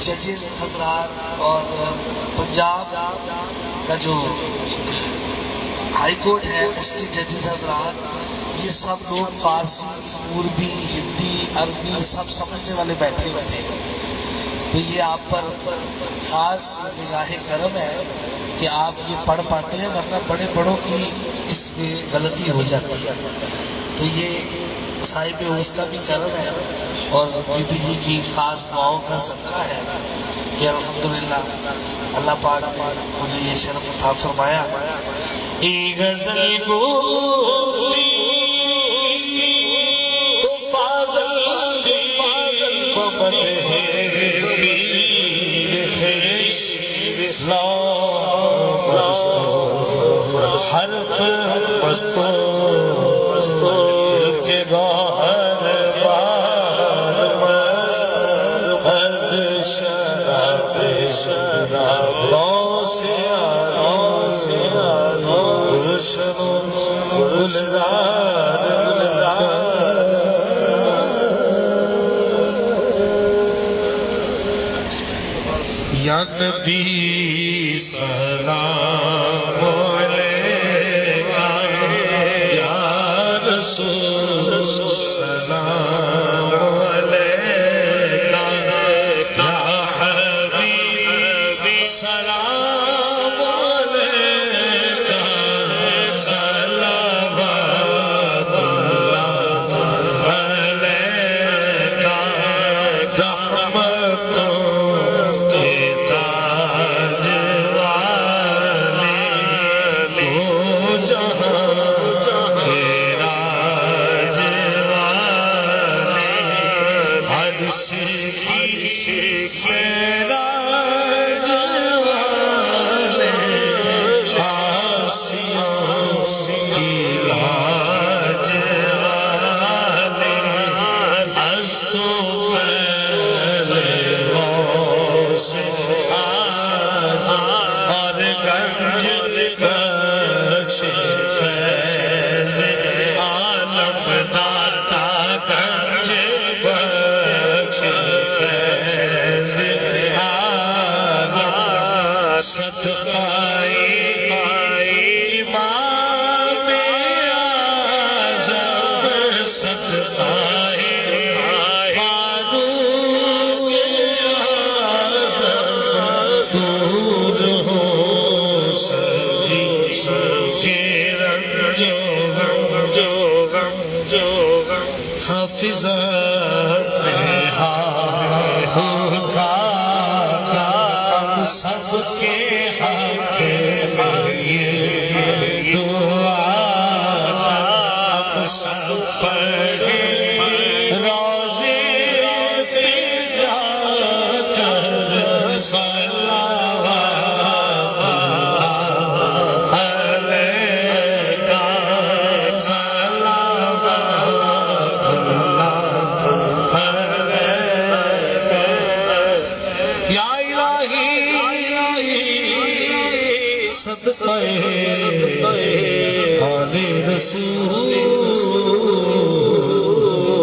ججز حضرات اور پنجاب کا جو ہائی کورٹ ہے اس کے ججز حضرات، یہ سب لوگ فارسی، اردو، ہندی، عربی سب سمجھنے والے بیٹھے ہوئے تھے. تو یہ آپ پر خاص نگاہ کرم ہے کہ آپ یہ پڑھ پاتے ہیں، ورنہ بڑے بڑوں کی اس میں غلطی ہو جاتی ہے. تو یہ صاحب اس کا بھی کرم ہے اور بی پی جی کی خاص دعاؤں کا صدقہ ہے کہ الحمدللہ اللہ پاک نے مجھے یہ شرف عطا فرمایا. ای غزل گفتی تو فاضل حرف پستو دل کے باہر بار مست از شراب غوث گلشن گلزار یا نبی سلام علیکہ یا رسول سلام علیکہ یا حبیبی سلام علیکہ صلوات اللہ علیکہ رحمتوں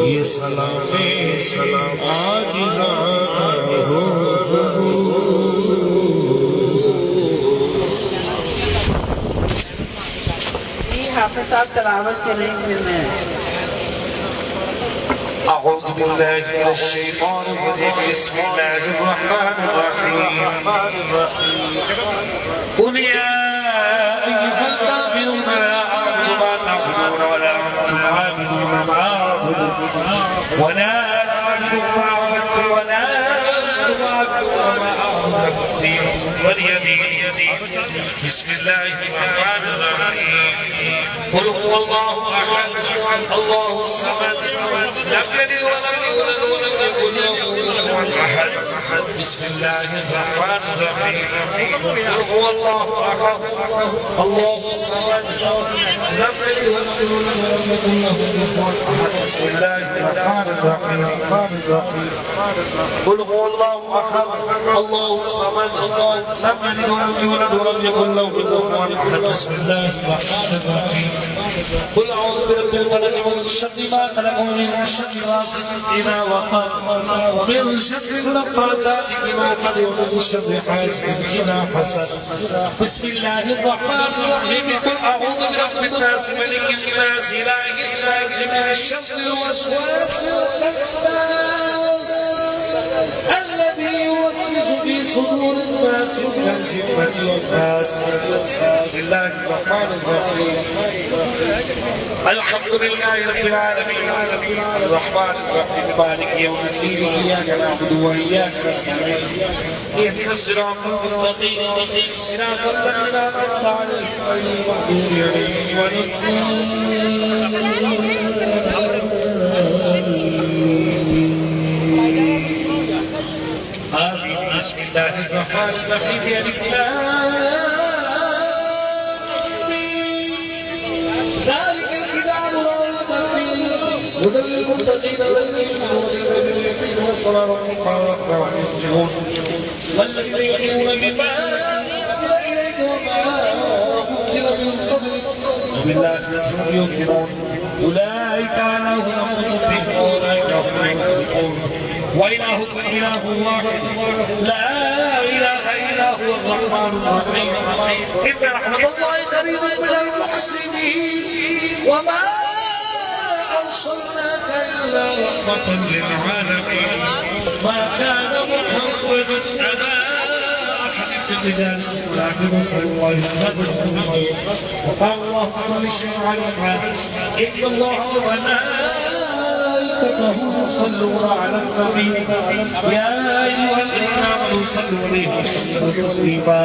یہ سلام عاجزانہ ہو. جی حافظ صاحب تلاوت کریں گے. میں اعوذ باللہ من الشیطان الرجیم بسم اللہ الرحمن الرحیم. قل یا ایھا الکافرون لا اعبد ما تعبدون ولا انتم عابدون ما اعبد ولا انا اعبد ما عبدتم ولا انتم أكبر ما أعبد وليدي. بسم الله الرحمن الرحيم. قل هو الله أحد الله الصمد لم يلد ولم يولد ولم يكن له كفوا أحد. بسم الله الرحمن الرحيم. قل هو الله أحد الله الصمد لم يلد ولم يولد ولم يكن له كفوا أحد. بسم الله الرحمن الرحيم. قل هو الله أحد الله الصمد لم يلد ولم يولد ولم يكن له كفوا أحد. بسم الله الرحمن الرحيم. قل أعوذ برب الفلق من شر ما خلق ومن شر غاسق إذا وقب ومن شر النفاثات في العقد ومن شر حاسد إذا حسد. بسم الله الرحمن الرحيم. قل أعوذ برب الناس ملك الناس إله الناس من شر الوسواس الخناس الذي يوسوس في صدور الناس من الجنة والناس. بسم الله الرحمن الرحيم. الحمد لله رب العالمين الرحمن الرحيم مالك يوم الدين إياك نعبد وإياك نستعين اهدنا الصراط المستقيم صراط الذين أنعمت عليهم غير المغضوب عليهم ولا آمين. بسم الله الرحمن الرحيم. ألف ذلك الكتاب لا ريب فيه هدى للمتقين الذين يقيمون الصلاة ومما ينفقون والذين يؤمنون بما أنزل إليك وما أنزل من قبلك وبالآخرة هم يوقنون أولئك على هدى من ربهم وأولئك هم المفلحون. وإلهكم إله واحد لا إله إلا هو الرحمن الرحيم. إن رحمة الله قريب من المحسنين وما أرسلناك إلا رحمة للعالمين. ما كان محمد أبا أحد من رجالكم ولكن رسول الله وقال الله كل شيء عليم. إن الله وملائكته يصلون على النبي يا أيها الذين آمنوا صلوا عليه وسلموا تسليما.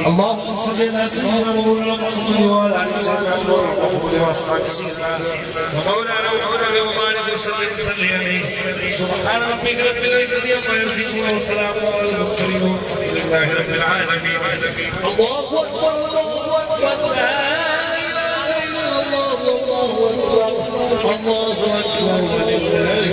اللهم صل على سيدنا محمد وعلى آل سيدنا محمد وأصحاب سيدنا ومولانا محمد وبارك وسلم عليه. سبحان ربك رب العزة عما يصفون وسلام على المرسلين والحمد لله رب العالمين. الله أكبر الله أكبر لا إله إلا الله والله أكبر الله أكبر ولله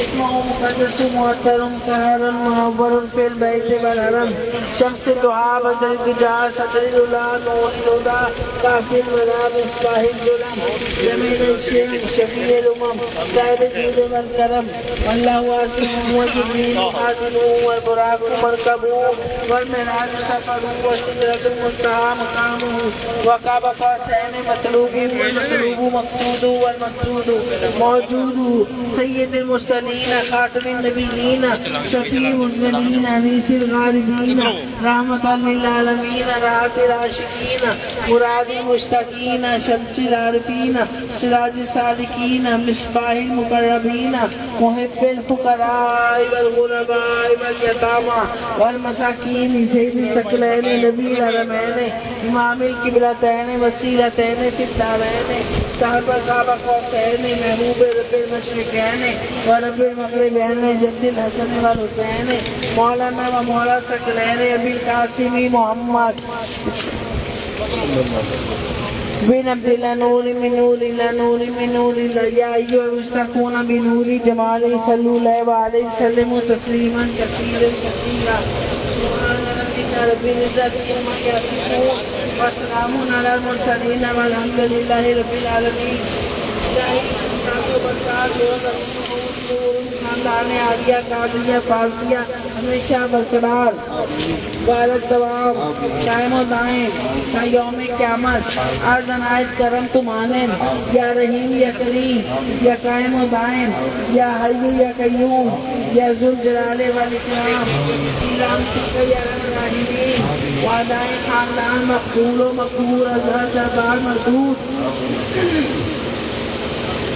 اسمه مقدس محترم طاهر منور في البيت والحرم شمس الضحى بدر الدجى صدر العلا نور الهدى كافي المنام مصباح الظلم جميل الشيخ شفيع الامم صاحب الجود والكرم والله واسع وجبريل عادله والبراق مركبه والمنهج سفره وسدرة المنتهى مقامه وقاب قوسين مطلوبه والمطلوب مقصوده والمقصود موجود سيد المرسلين خاتم النبيين شفيع المرسلين انيس الغالبين رحمة للعالمين راحة العاشقين مراد المشتاقين شمس العارفين سراج الصادقين مصباح المقربين محب الفقراء والغرباء واليتامى والمساكين سيد الثقلين نبي الحرمين امام القبلتين وسيلتين في الدارين صاحب الكعبة قوسين محبوب رب المشرقين ورب المغربين جد الحسن والحسين مولانا ومولا الثقلين ابي القاسم محمد بن عبد الله نور من نور الله نور من نور الله يا أيها المشتاقون بنور جماله صلوا عليه وسلموا تسليما كثيرا سبحان ربك رب العزت عما یصفون وسلام علی المرسلین والحمد للہ رب العالمین. خاندان عالیہ قادریہ فاضلیہ ہمیشہ برقرار غارت دوام قائم و دائم تا یوم قیامت. آردن آیت کرم تمانن یا رحیم یا کریم یا قائم و دائم یا حی یا قیوم یا ذوالجلال والاکرام اعلان تک یا رب الراحمین. وعدائے خاندان مقبول و مقبول ازہر دربار مردود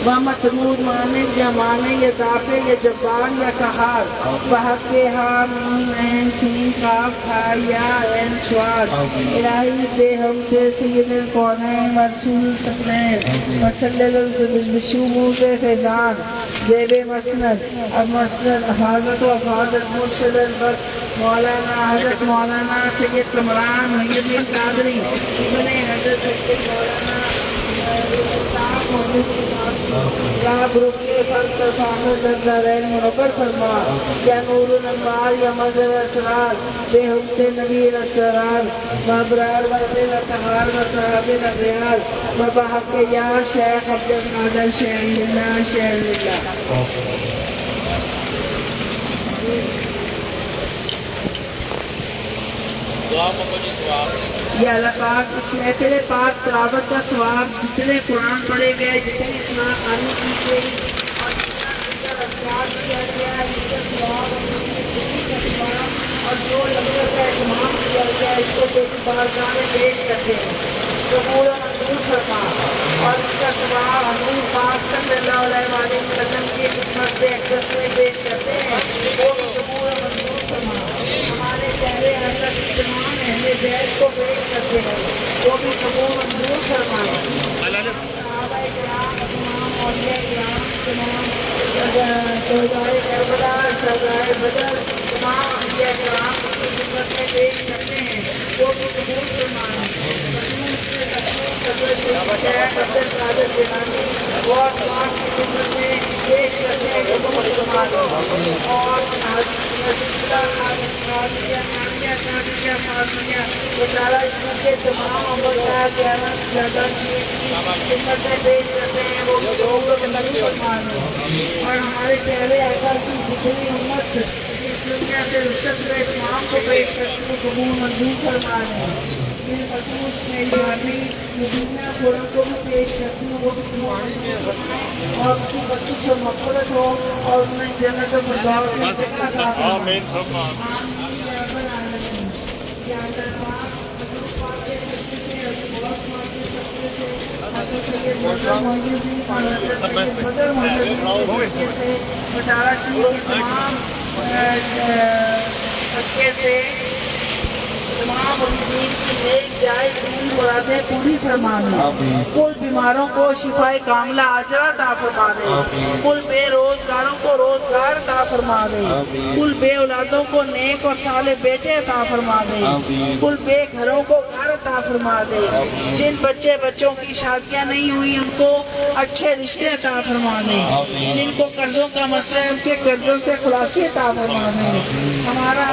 و مطمود مانند یا مانے یا دافع یا جبان یا قہار بحق حامیم عین سین کاف تھا یا عین سواد. الہی دے ہم دے سید الکونین مرسول الثقلین وصلی بشمول فیضان زیب مسند المسند حاضرت و افادت مرشد الوقت مولانا حضرت مولانا سید کمران محی الدین قادری ابن حضرت سید مولانا یا برکے فرق سامنے زردارین منور فرما یا نور الانوار یا مظہر اسرار بے حکم نبی الاسرار و ابرار و دل اتحار و صحاب نبیار و بحق یا شیخ عبدالقادر شیخ للہ شیخ للہ. یا اللہ پاک اس محفل پاک تلاوت کا ثواب جتنے قرآن پڑھے گئے جتنی اصلاح خانی کی گئی اور جتنا اندر اذکار کیا گیا جتنا ثواب اور جو لنگر کا اہتمام کیا گیا اس کو دیکھ بارگاہ میں پیش کرتے ہیں قبول و منظور فرما اور اس کا ثواب حضور پاک صلی اللہ علیہ وسلم کی خدمت سے اقدس میں پیش کرتے ہیں وہ بھی قبول و منظور فرما. ہمارے پہلے حضرت تمام اہل بیت کو پیش کرتے ہیں وہ بھی قبول منظور فرمائے. صحابہ کرام تمام اولیاء کرام تمام شہدائے کربلا شہدائے بدر تمام انبیاء کرام کی خدمت میں پیش کرتے ہیں وہ بھی قبول فرمائے. شیخ عبدالقادر جیلانی اور تمام کی خدمت میں پیش کرتے ہیں قبول فرمائے. اور قادریہ فاضلیہ بٹالہ شریف کے تمام امبردار قیامت زیادہ شریف کی خدمت میں پیش کرتے ہیں وہ بھی قبول منظور فرمائے. اور ہمارے پیارے آقا کی جتنی امت اس دنیا سے رخصت ہوئے تمام کو پیش کرتے ہیں قبول منظور فرمائے. بالخصوص میری بھابھی مدینہ پورم کو بھی پیش کرتی ہوں وہ بھی قبول منظور فرمائے اور اس کی بچی سے مغفرت ہو اور انہیں جنت الفردوس میں جگہ عطا فرمائے. آمین یا رب العالمین. یا اللہ پاک حضور پاک کے صدقے سے حضرت پاک کے صدقے سے حضرت سید مرزا محی الدین اور حضرت سید بدر محی الدین کے صدقے سے بٹالہ شریف کے تمام صدقے سے تمام مریدین کی نیک جائز دینی مرادیں پوری فرما دے. کل بیماروں کو شفائے کاملہ عاجلہ عطا فرما دے. کل بے روزگاروں کو روزگار عطا فرما دے. کل بے اولادوں کو نیک اور صالح بیٹے عطا فرما دے. کل بے گھروں کو گھر عطا فرما دے. جن بچوں کی شادیاں نہیں ہوئی ان کو اچھے رشتے عطا فرما دے. جن کو قرضوں کا مسئلہ ہے ان کے قرضوں سے خلاصی عطا فرما دے. ہمارا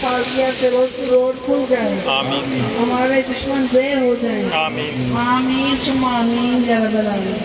فاضلیہ سے روڈ کھل جائے. ہمارے دشمن زیر ہو جائیں. آمین ثم آمین یا رب العالمین.